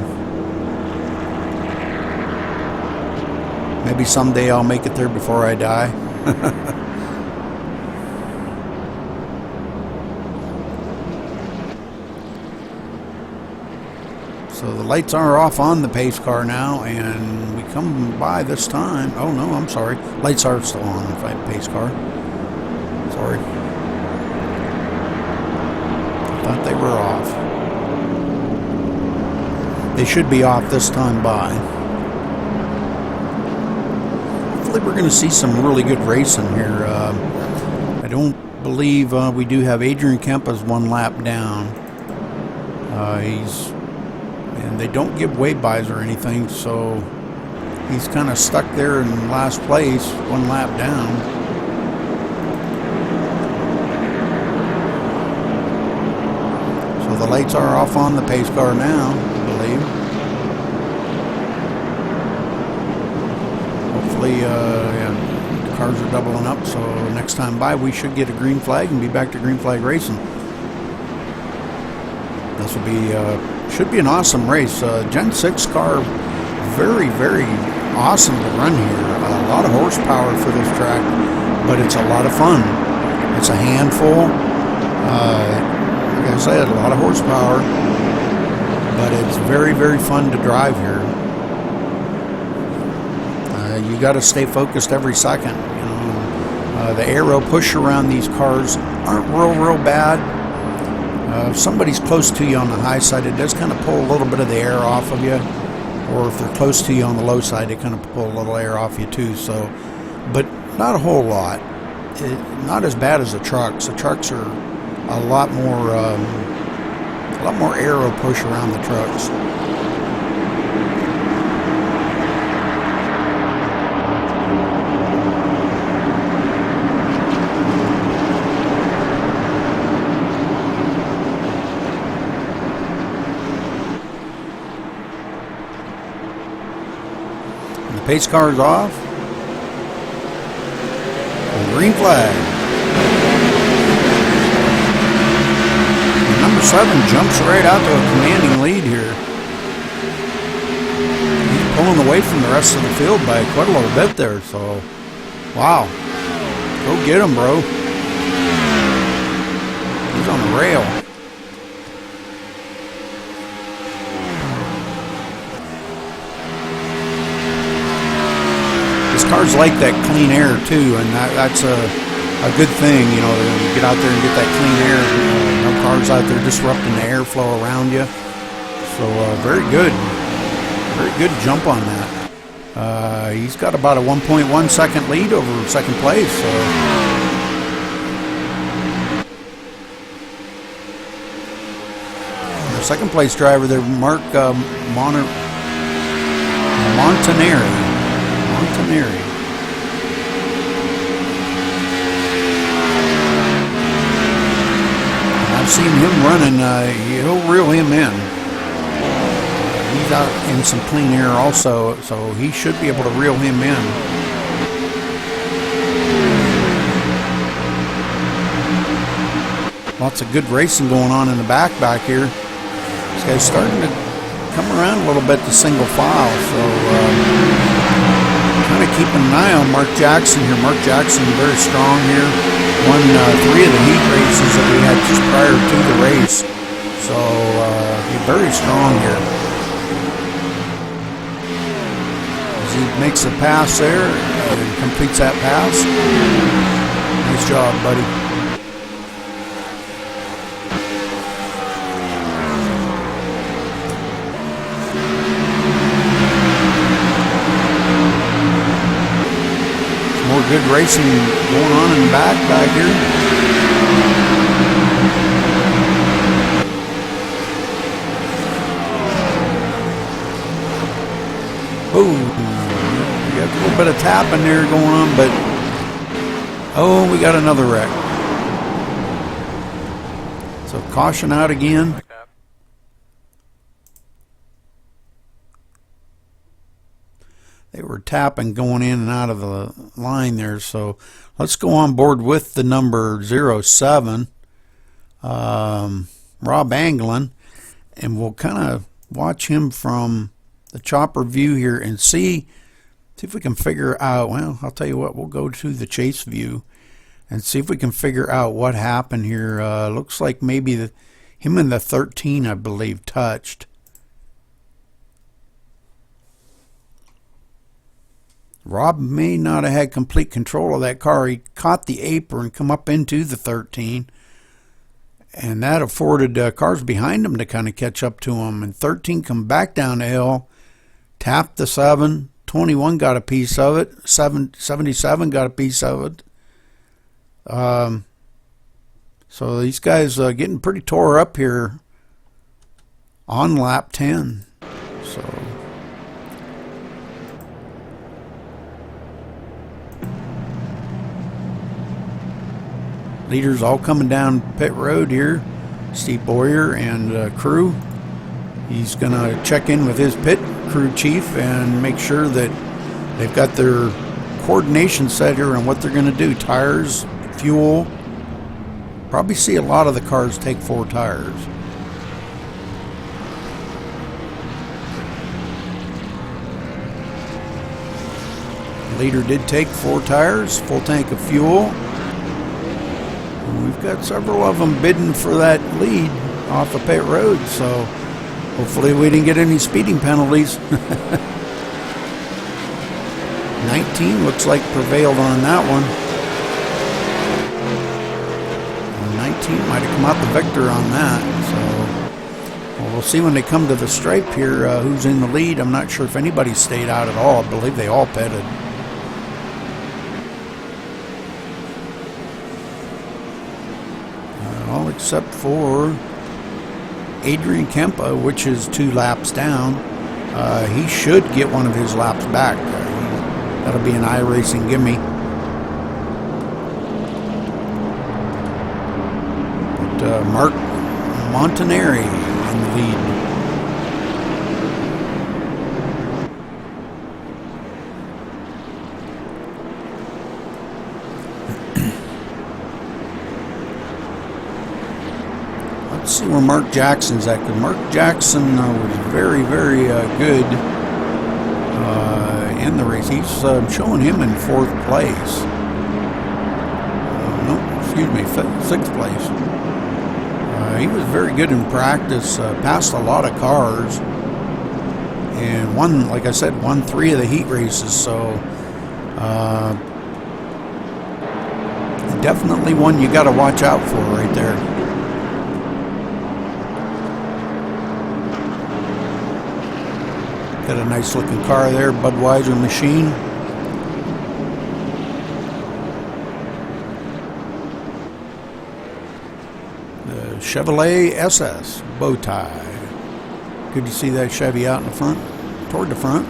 maybe someday I'll make it there before I die. So the lights are off on the pace car now, and we come by this time. Oh no, I'm sorry. Lights are still on the pace car. Sorry. I thought they were off. They should be off this time by. Hopefully we're going to see some really good racing here. I don't believe we do have Adrian Kemp as one lap down. And they don't give way-bys or anything, so he's kind of stuck there in last place, one lap down. So the lights are off on the pace car now, I believe. Hopefully, yeah, the cars are doubling up, so next time by we should get a green flag and be back to green flag racing. This will be, should be an awesome race. Gen 6 car, very, very awesome to run here. A lot of horsepower for this track, but it's a lot of fun. It's a handful. Like I said, a lot of horsepower, but it's very, very fun to drive here. You got to stay focused every second. You know, the aero push around these cars aren't real bad. If somebody's close to you on the high side, it does kind of pull a little bit of the air off of you. Or if they're close to you on the low side, it kind of pull a little air off you too. So, but not a whole lot. Not as bad as the trucks. The trucks are a lot more aero push around the trucks. Pace car's off. And green flag. And number 7 jumps right out to a commanding lead here. He's pulling away from the rest of the field by quite a little bit there, so wow. Go get him, bro. He's on the rail. Cars like that clean air too, and that's a good thing, you know, to get out there and get that clean air. No cars out there disrupting the airflow around you. So very good jump on that. He's got about a 1.1 second lead over second place. So the second place driver there, Mark Montanari. I've seen him running, he'll reel him in. He's out in some clean air also, so he should be able to reel him in. Lots of good racing going on in the back here. This guy's starting to come around a little bit to single file, so kind of keeping an eye on Mark Jackson here. Mark Jackson very strong here. Won 3 of the heat races that we had just prior to the race, so he's very strong here. As he makes a pass there and completes that pass. Nice job, buddy. Good racing going on in the back here. Oh, we got a little bit of tapping there going on, but oh, we got another wreck. So caution out again. They were tapping going in and out of the line there, so let's go on board with the number 07, Rob Anglin, and we'll kind of watch him from the chopper view here and see if we can figure out, well, I'll tell you what, we'll go to the chase view and see if we can figure out what happened here. Looks like maybe him and the 13, I believe, touched. Rob may not have had complete control of that car. He caught the apron, come up into the 13, and that afforded cars behind him to kind of catch up to him. And 13 come back down the hill, tapped the 7. 21 got a piece of it. 77 got a piece of it. So these guys getting pretty tore up here on lap 10. So leaders all coming down pit road here. Steve Boyer and crew. He's going to check in with his pit crew chief and make sure that they've got their coordination set here on what they're going to do. Tires, fuel. Probably see a lot of the cars take 4 tires. Leader did take 4 tires, full tank of fuel. And we've got several of them bidding for that lead off of pit road, so hopefully we didn't get any speeding penalties. 19 looks like prevailed on that one. 19 might have come out the victor on that. So well, we'll see when they come to the stripe here who's in the lead. I'm not sure if anybody stayed out at all. I believe they all pitted. All except for Adrian Kempa, which is 2 laps down. He should get one of his laps back. That'll be an iRacing gimme. But Mark Montanari in the lead. Let's see where Mark Jackson's at, because Mark Jackson was very, very good in the race. He's showing him in 4th place. No, excuse me, 6th place. He was very good in practice, passed a lot of cars, and won, like I said, won 3 of the heat races, so definitely one you got to watch out for right there. Got a nice looking car there, Budweiser machine. The Chevrolet SS bow tie. Good to see that Chevy out in the front, toward the front.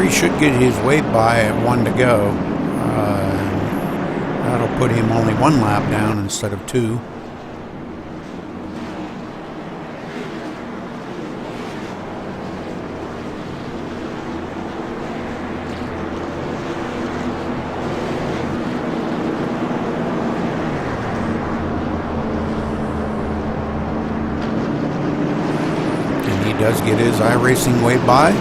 Should get his way by at 1 to go. That'll put him only 1 lap down instead of 2. And he does get his iRacing way by.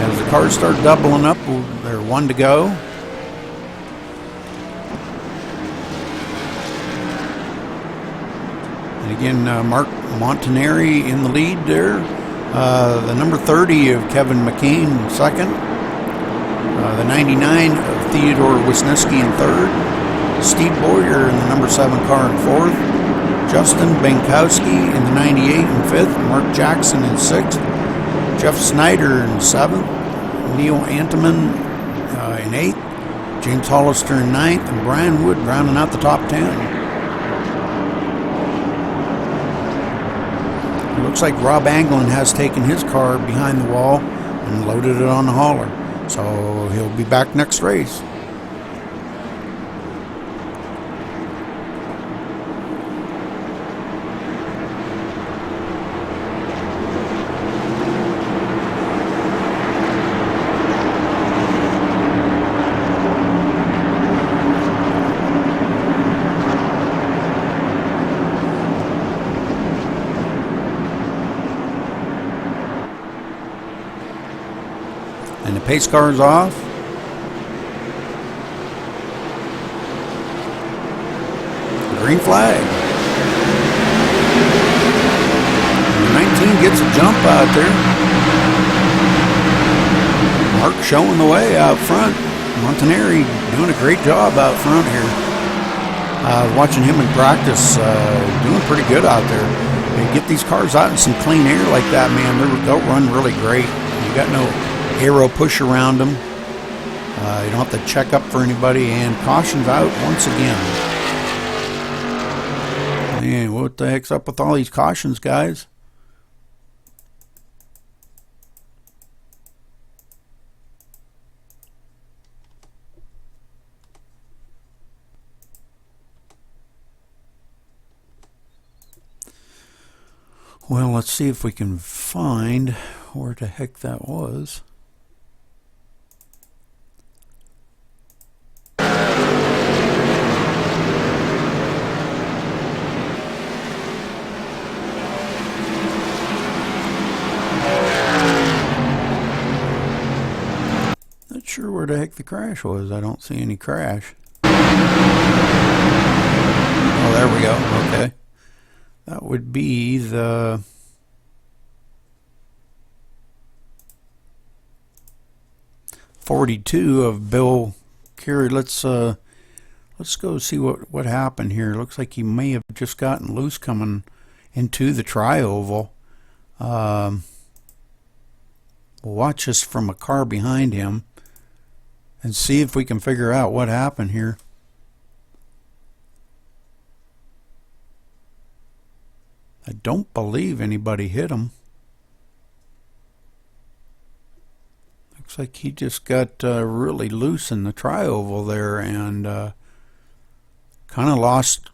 As the cars start doubling up, they're 1 to go. And again, Mark Montanari in the lead there. The number 30 of Kevin McCain second. The 99 of Theodore Wisniewski in third. Steve Boyer in the number 7 car in fourth. Justin Benkowski in the 98 in fifth. Mark Jackson in sixth. Jeff Snyder in 7th, Neil Anteman in 8th, James Hollister in 9th, and Brian Wood rounding out the top 10. It looks like Rob Anglin has taken his car behind the wall and loaded it on the hauler, so he'll be back next race. pace car's off. Green flag. 19 gets a jump out there. Mark showing the way out front. Montanari doing a great job out front here. Watching him in practice, doing pretty good out there. And get these cars out in some clean air like that, man, they'll run really great. You got no aero push around them. You don't have to check up for anybody, and caution's out once again. Man, what the heck's up with all these cautions, guys? Well, let's see if we can find where the heck that was. Not sure where the heck the crash was. I don't see any crash. Oh, there we go. Okay. That would be the 42 of Bill Carey. Let's go see what happened here. Looks like he may have just gotten loose coming into the tri-oval. We'll watch this from a car behind him and see if we can figure out what happened here. I don't believe anybody hit him. Looks like he just got really loose in the tri-oval there and kind of lost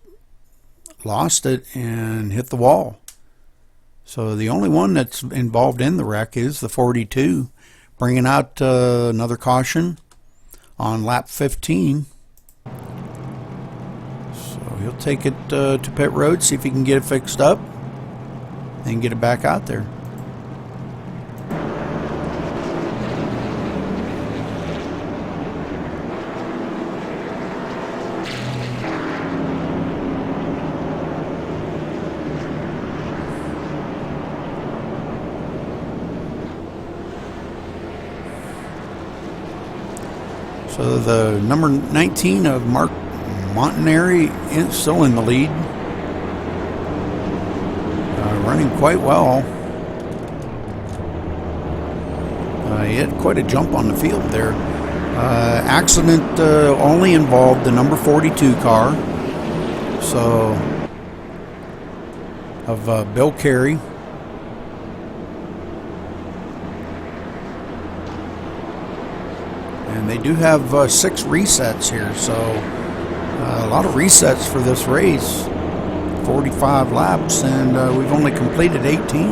it and hit the wall. So the only one that's involved in the wreck is the 42, bringing out another caution on lap 15. So he'll take it to pit road, see if he can get it fixed up and get it back out there. So the number 19 of Mark Montanari is still in the lead. Running quite well. He had quite a jump on the field there. Accident only involved the number 42 car. So of Bill Carey. And they do have 6 resets here, so a lot of resets for this race. 45 laps, and we've only completed 18.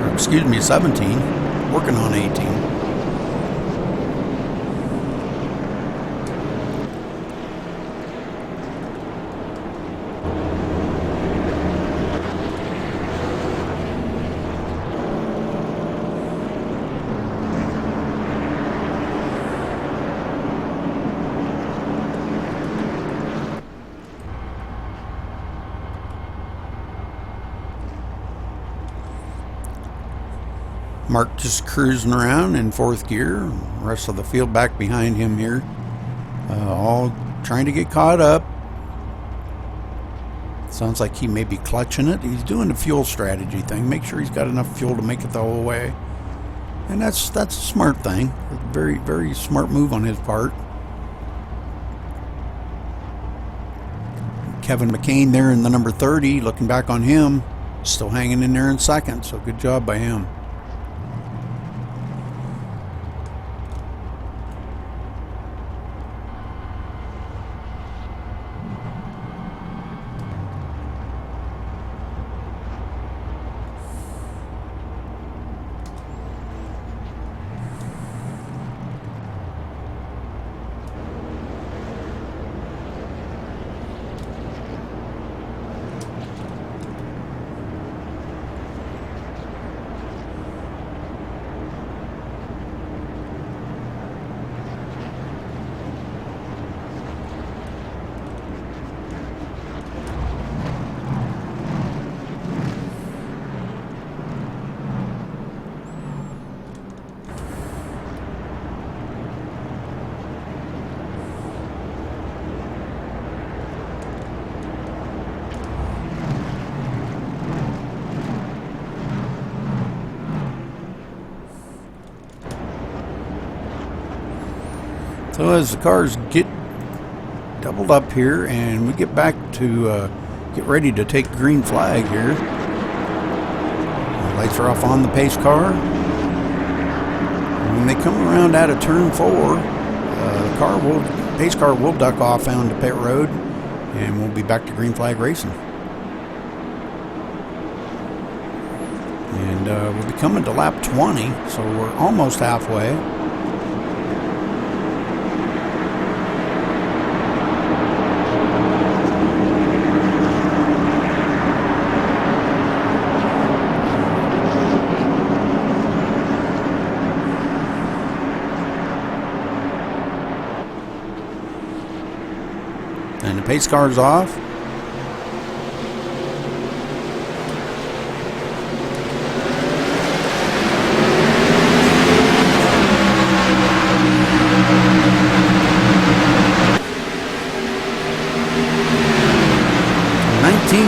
Or, excuse me, 17. Working on 18. Mark just cruising around in 4th gear. Rest of the field back behind him here. All trying to get caught up. Sounds like he may be clutching it. He's doing the fuel strategy thing. Make sure he's got enough fuel to make it the whole way. And that's a smart thing. A very, very smart move on his part. Kevin McCain there in the number 30, looking back on him, still hanging in there in 2nd, so good job by him. So as the cars get doubled up here and we get back to get ready to take green flag here. The lights are off on the pace car. When they come around out of turn 4, the pace car will duck off onto pit road, and we'll be back to green flag racing. And we'll be coming to lap 20, so we're almost halfway. And the pace car's off.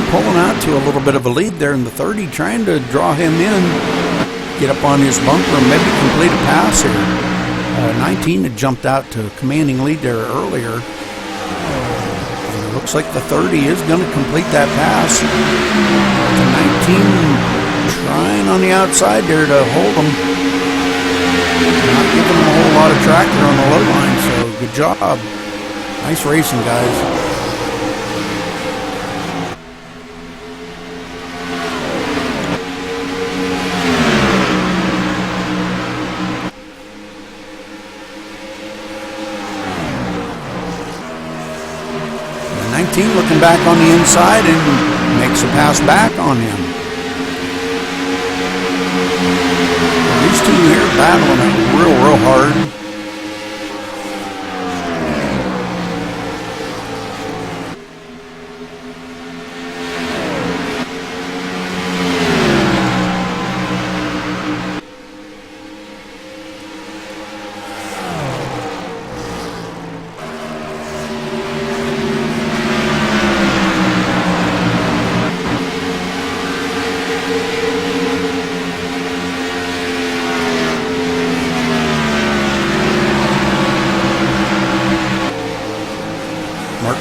Pulling out to a little bit of a lead there in the 30, trying to draw him in, get up on his bumper, and maybe complete a pass here. 19 had jumped out to a commanding lead there earlier. And it looks like the 30 is going to complete that pass. The 19 trying on the outside there to hold him. Not giving him a whole lot of track there on the low line, so good job. Nice racing, guys. Looking back on the inside and makes a pass back on him. These two here battling it real hard.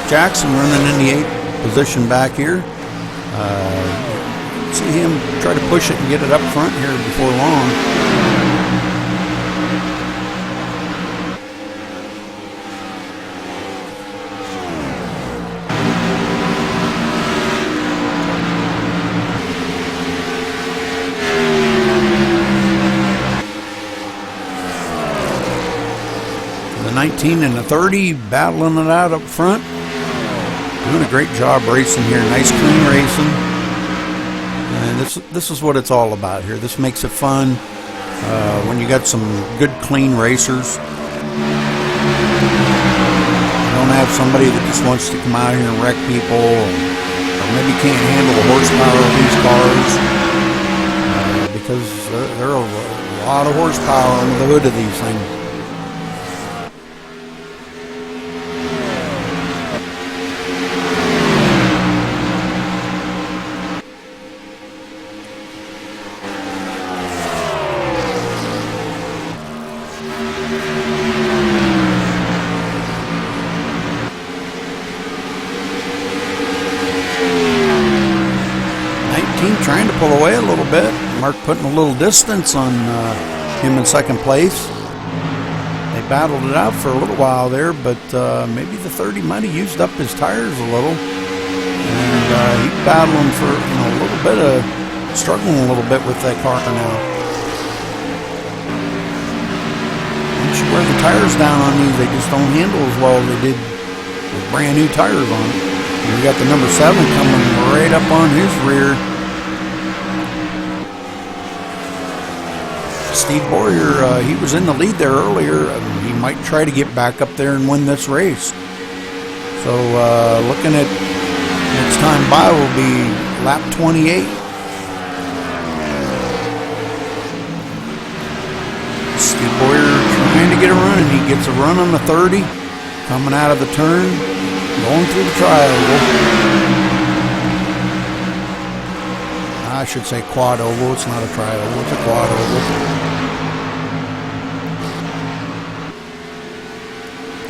Jackson running in the 8th position back here. See him try to push it and get it up front here before long. The 19 and the 30 battling it out up front. Doing a great job racing here. Nice clean racing. And this is what it's all about here. This makes it fun when you got some good clean racers. You don't have somebody that just wants to come out here and wreck people, or maybe can't handle the horsepower of these cars, because there are a lot of horsepower under the hood of these things. Trying to pull away a little bit. Mark putting a little distance on him in second place. They battled it out for a little while there, but maybe the 30 might have used up his tires a little. And he's battling for a little bit of, struggling a little bit with that car now. Once you wear the tires down on these, they just don't handle as well as they did with brand new tires on it. And we got the number 7 coming right up on his rear. Steve Boyer, he was in the lead there earlier. He might try to get back up there and win this race. So looking at next time by will be lap 28. Steve Boyer trying to get a run, and he gets a run on the 30, coming out of the turn, going through the tri-oval. I should say quad oval. It's not a tri-oval, it's a quad oval.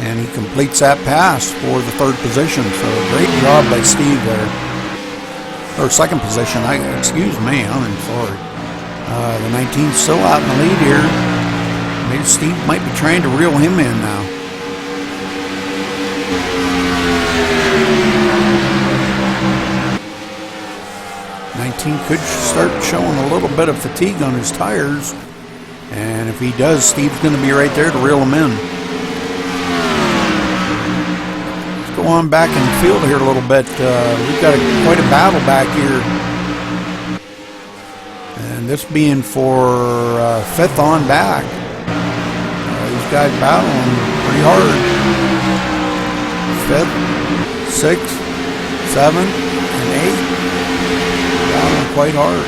and he completes that pass for the third position. So great job by Steve there. Or second position, excuse me, I'm sorry. The 19's still out in the lead here. Maybe Steve might be trying to reel him in now. Could start showing a little bit of fatigue on his tires, and if he does, Steve's going to be right there to reel him in. Let's go on back in the field here a little bit. We've got quite a battle back here, and this being for fifth on back. These guys battling pretty hard. Fifth, sixth, seventh, and eighth. Quite hard.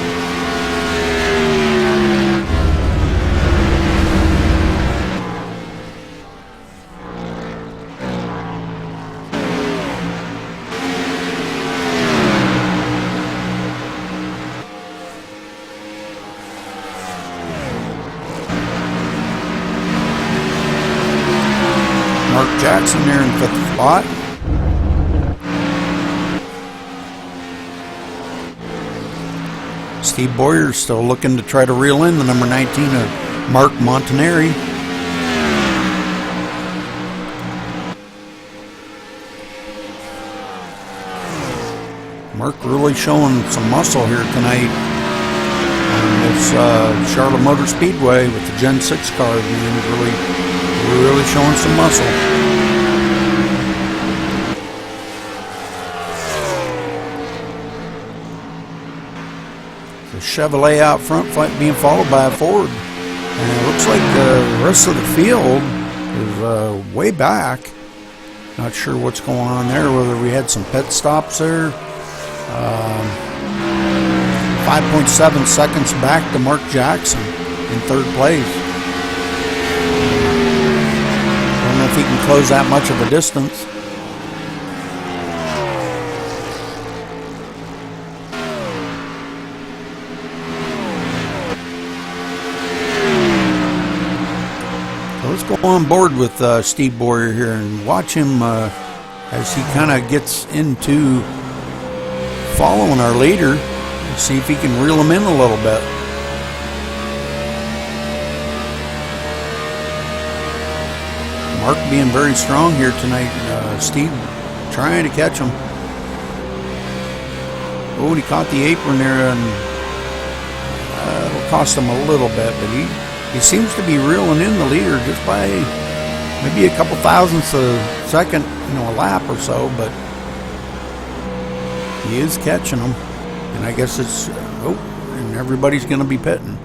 Mark Jackson there in fifth spot. Steve Boyer's still looking to try to reel in the number 19 of Mark Montanari. Mark really showing some muscle here tonight on this Charlotte Motor Speedway with the Gen 6 cars. Really showing some muscle. Chevrolet out front being followed by a Ford, and it looks like the rest of the field is way back. Not sure what's going on there, whether we had some pit stops there. 5.7 seconds back to Mark Jackson in third place. I don't know if he can close that much of a distance. Let's go on board with Steve Boyer here and watch him as he kind of gets into following our leader and see if he can reel him in a little bit. Mark being very strong here tonight. Steve trying to catch him. Oh, he caught the apron there, and it'll cost him a little bit, but he seems to be reeling in the leader just by maybe a couple thousandths of a second, a lap or so, but he is catching them. And I guess it's, and everybody's going to be pitting.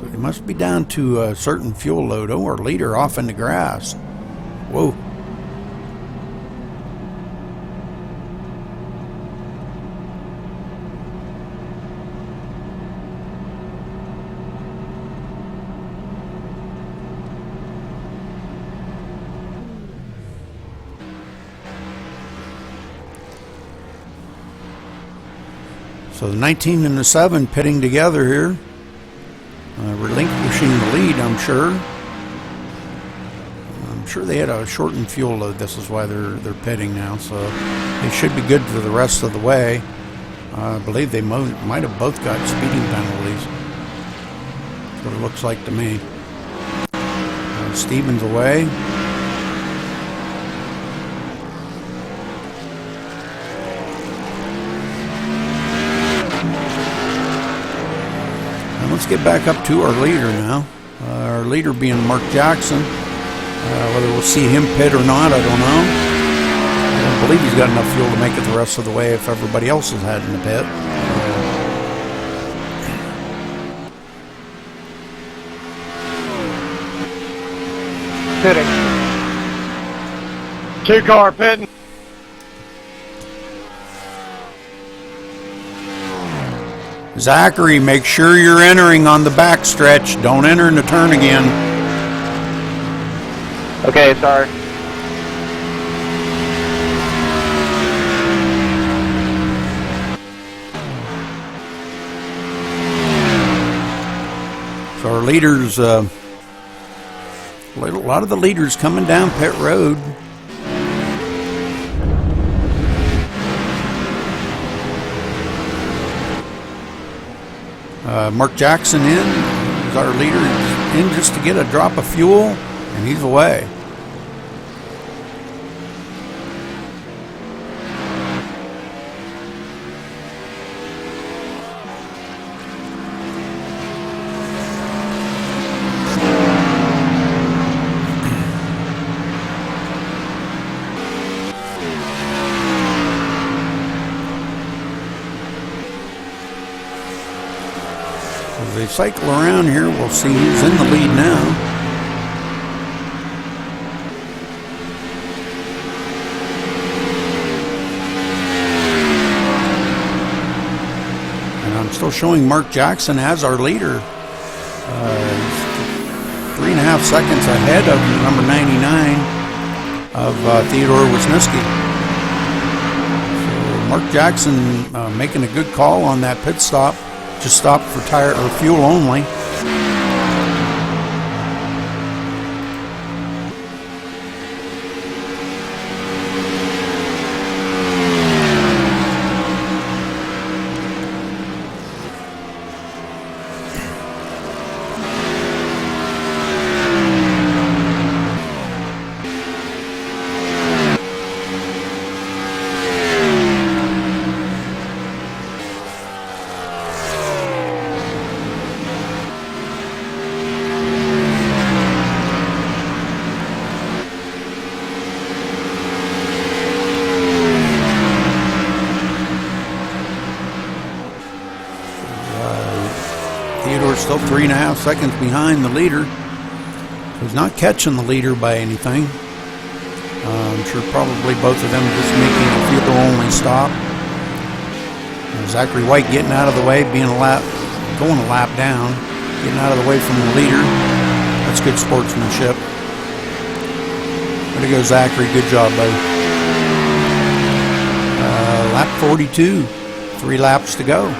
So they must be down to a certain fuel load. Oh, our leader off in the grass. Whoa. So the 19 and the 7 pitting together here, relinquishing the lead, I'm sure. I'm sure they had a shortened fuel load. This is why they're pitting now, so they should be good for the rest of the way. I believe they might have both got speeding penalties. That's what it looks like to me. Stevens away. Let's get back up to our leader now. Our leader being Mark Jackson. Whether we'll see him pit or not, I don't know. I don't believe he's got enough fuel to make it the rest of the way if everybody else is heading to pit. Pitting. 2-car pitting. Zachary, make sure you're entering on the back stretch. Don't enter in the turn again. Okay, sorry. So our leader's A lot of the leaders coming down pit road. Mark Jackson is our leader. He's in just to get a drop of fuel, and he's away. As they cycle around here, we'll see who's in the lead now. And I'm still showing Mark Jackson as our leader. 3.5 seconds ahead of number 99 of Theodore Wisniewski. So Mark Jackson making a good call on that pit stop. Just stopped for tire or fuel only. Theodore's still 3.5 seconds behind the leader. He's not catching the leader by anything. I'm sure probably both of them just making a fuel-only stop. Zachary White getting out of the way, going a lap down, getting out of the way from the leader. That's good sportsmanship. Way to go, Zachary. Good job, buddy. Lap 42. 3 laps to go.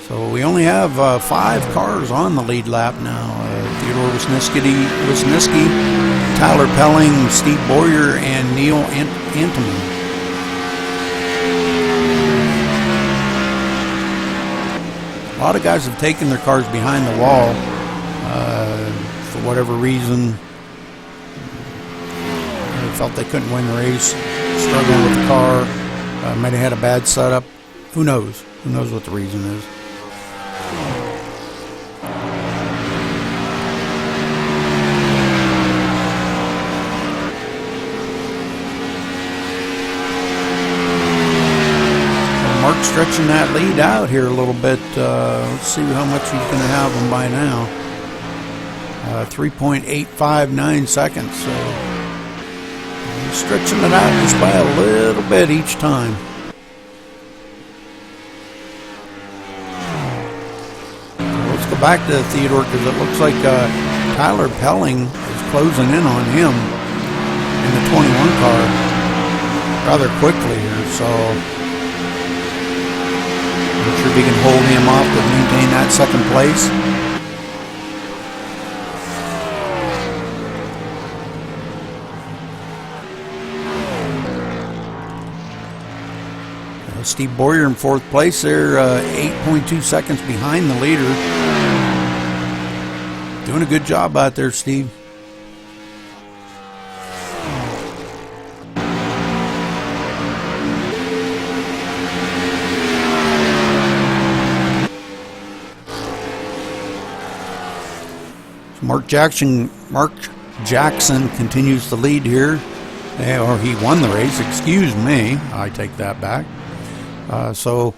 So we only have 5 cars on the lead lap now. Theodore Wisniewski, Tyler Pelling, Steve Boyer, and Neil Anteman. A lot of guys have taken their cars behind the wall for whatever reason. They felt they couldn't win the race, struggling with the car, might have had a bad setup. Who knows? Who knows what the reason is? Mark stretching that lead out here a little bit. Let's see how much he's going to have them by now. 3.859 seconds. So he's stretching it out just by a little bit each time. Let's go back to Theodore because it looks like Tyler Pelling is closing in on him in the 21 car rather quickly here. So I'm sure if he can hold him off to maintain that second place. Steve Boyer in 4th place there, 8.2 seconds behind the leader. Doing a good job out there, Steve. Mark Jackson continues the lead here, or he won the race. Excuse me, I take that back. So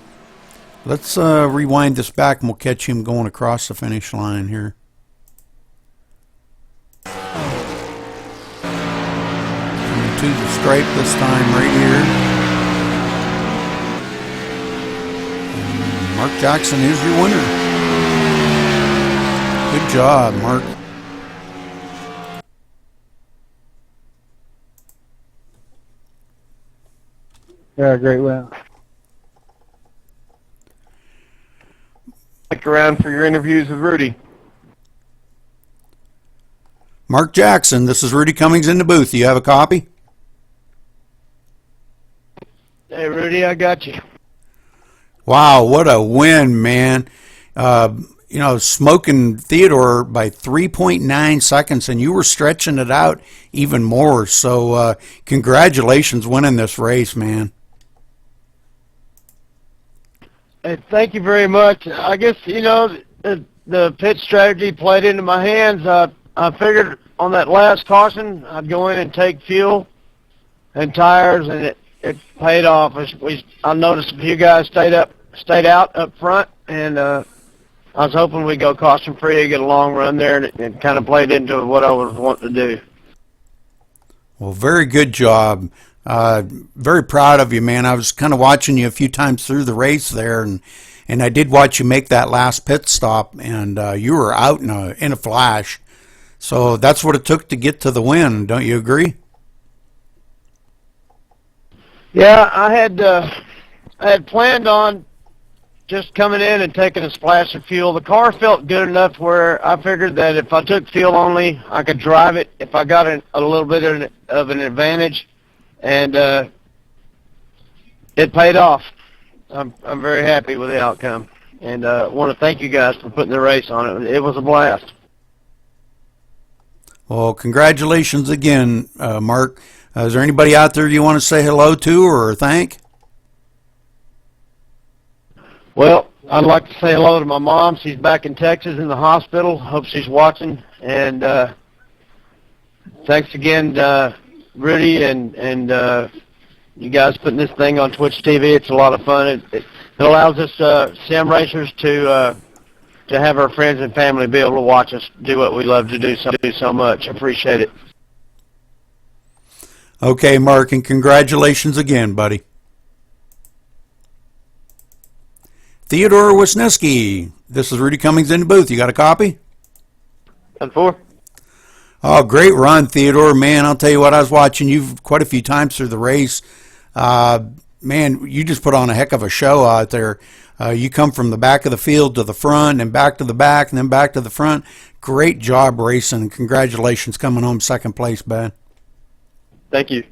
let's rewind this back, and we'll catch him going across the finish line here. Coming to the stripe this time, right here. And Mark Jackson is your winner. Good job, Mark. Yeah, great. Well, stick around for your interviews with Rudy. Mark Jackson, this is Rudy Cummings in the booth. You have a copy? Hey, Rudy, I got you. Wow, what a win, man. You know, smoking Theodore by 3.9 seconds, and you were stretching it out even more. So congratulations winning this race, man. Hey, thank you very much. I guess, you know, the pit strategy played into my hands. I figured on that last caution I'd go in and take fuel and tires, and it paid off. I noticed a few guys stayed out up front, and I was hoping we'd go caution free and get a long run there, and it kind of played into what I was wanting to do. Well, very good job. Very proud of you, man. I was kind of watching you a few times through the race there, and I did watch you make that last pit stop, and you were out in a flash. So that's what it took to get to the win. Don't you agree? Yeah, I had planned on just coming in and taking a splash of fuel. The car felt good enough where I figured that if I took fuel only, I could drive it if I got a little bit of an advantage, and it paid off. I'm very happy with the outcome, and want to thank you guys for putting the race on. It was a blast. Well, congratulations again, Mark. Is there anybody out there you want to say hello to or thank? Well, I'd like to say hello to my mom. She's back in Texas in the hospital. Hope she's watching. And thanks again, Rudy, and you guys putting this thing on Twitch TV. It's a lot of fun. It allows us sim racers to have our friends and family be able to watch us do what we love to do so much. I appreciate it. Okay, Mark, and congratulations again, buddy. Theodore Wisniewski, this is Rudy Cummings in the booth. You got a copy? 10-4. Oh, great run, Theodore. Man, I'll tell you what, I was watching you quite a few times through the race. Man, you just put on a heck of a show out there. You come from the back of the field to the front and back to the back and then back to the front. Great job racing. Congratulations coming home second place, bud. Thank you.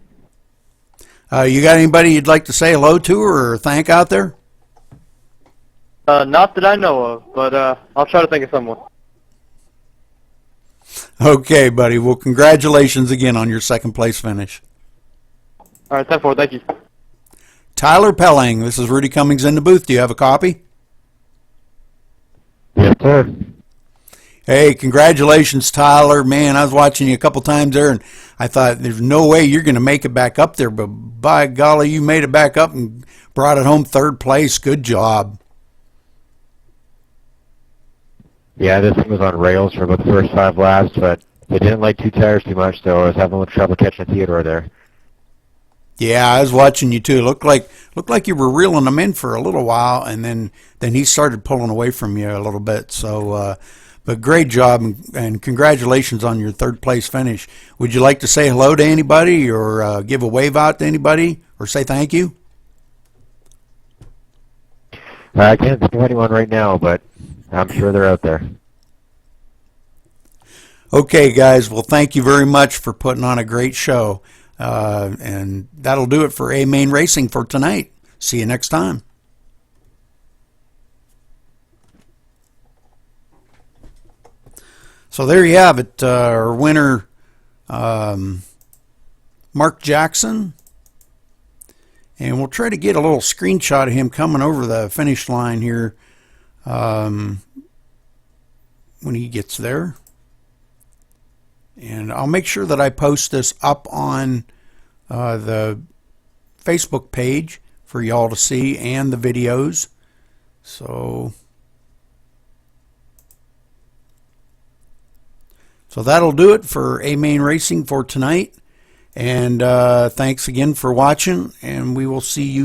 You got anybody you'd like to say hello to or thank out there? Not that I know of, but I'll try to think of someone. Okay, buddy. Well, congratulations again on your second place finish. All right, 10-4. Thank you. Tyler Pelling, this is Rudy Cummings in the booth. Do you have a copy? Yes, sir. Hey, congratulations, Tyler. Man, I was watching you a couple times there, and I thought there's no way you're going to make it back up there, but by golly, you made it back up and brought it home third place. Good job. Yeah, this thing was on rails for about the first 5 laps, but they didn't like 2 tires too much, so I was having a little trouble catching Theodore there. Yeah, I was watching you too. It looked like you were reeling them in for a little while, and then he started pulling away from you a little bit. So, but great job, and congratulations on your third place finish. Would you like to say hello to anybody, or give a wave out to anybody, or say thank you? I can't think of anyone right now, but I'm sure they're out there. Okay, guys. Well, thank you very much for putting on a great show. And that'll do it for A-Main Racing for tonight. See you next time. So there you have it. Our winner, Mark Jackson. And we'll try to get a little screenshot of him coming over the finish line here when he gets there. And I'll make sure that I post this up on the Facebook page for y'all to see and the videos. So that'll do it for A-Main Racing for tonight. And thanks again for watching, and we will see you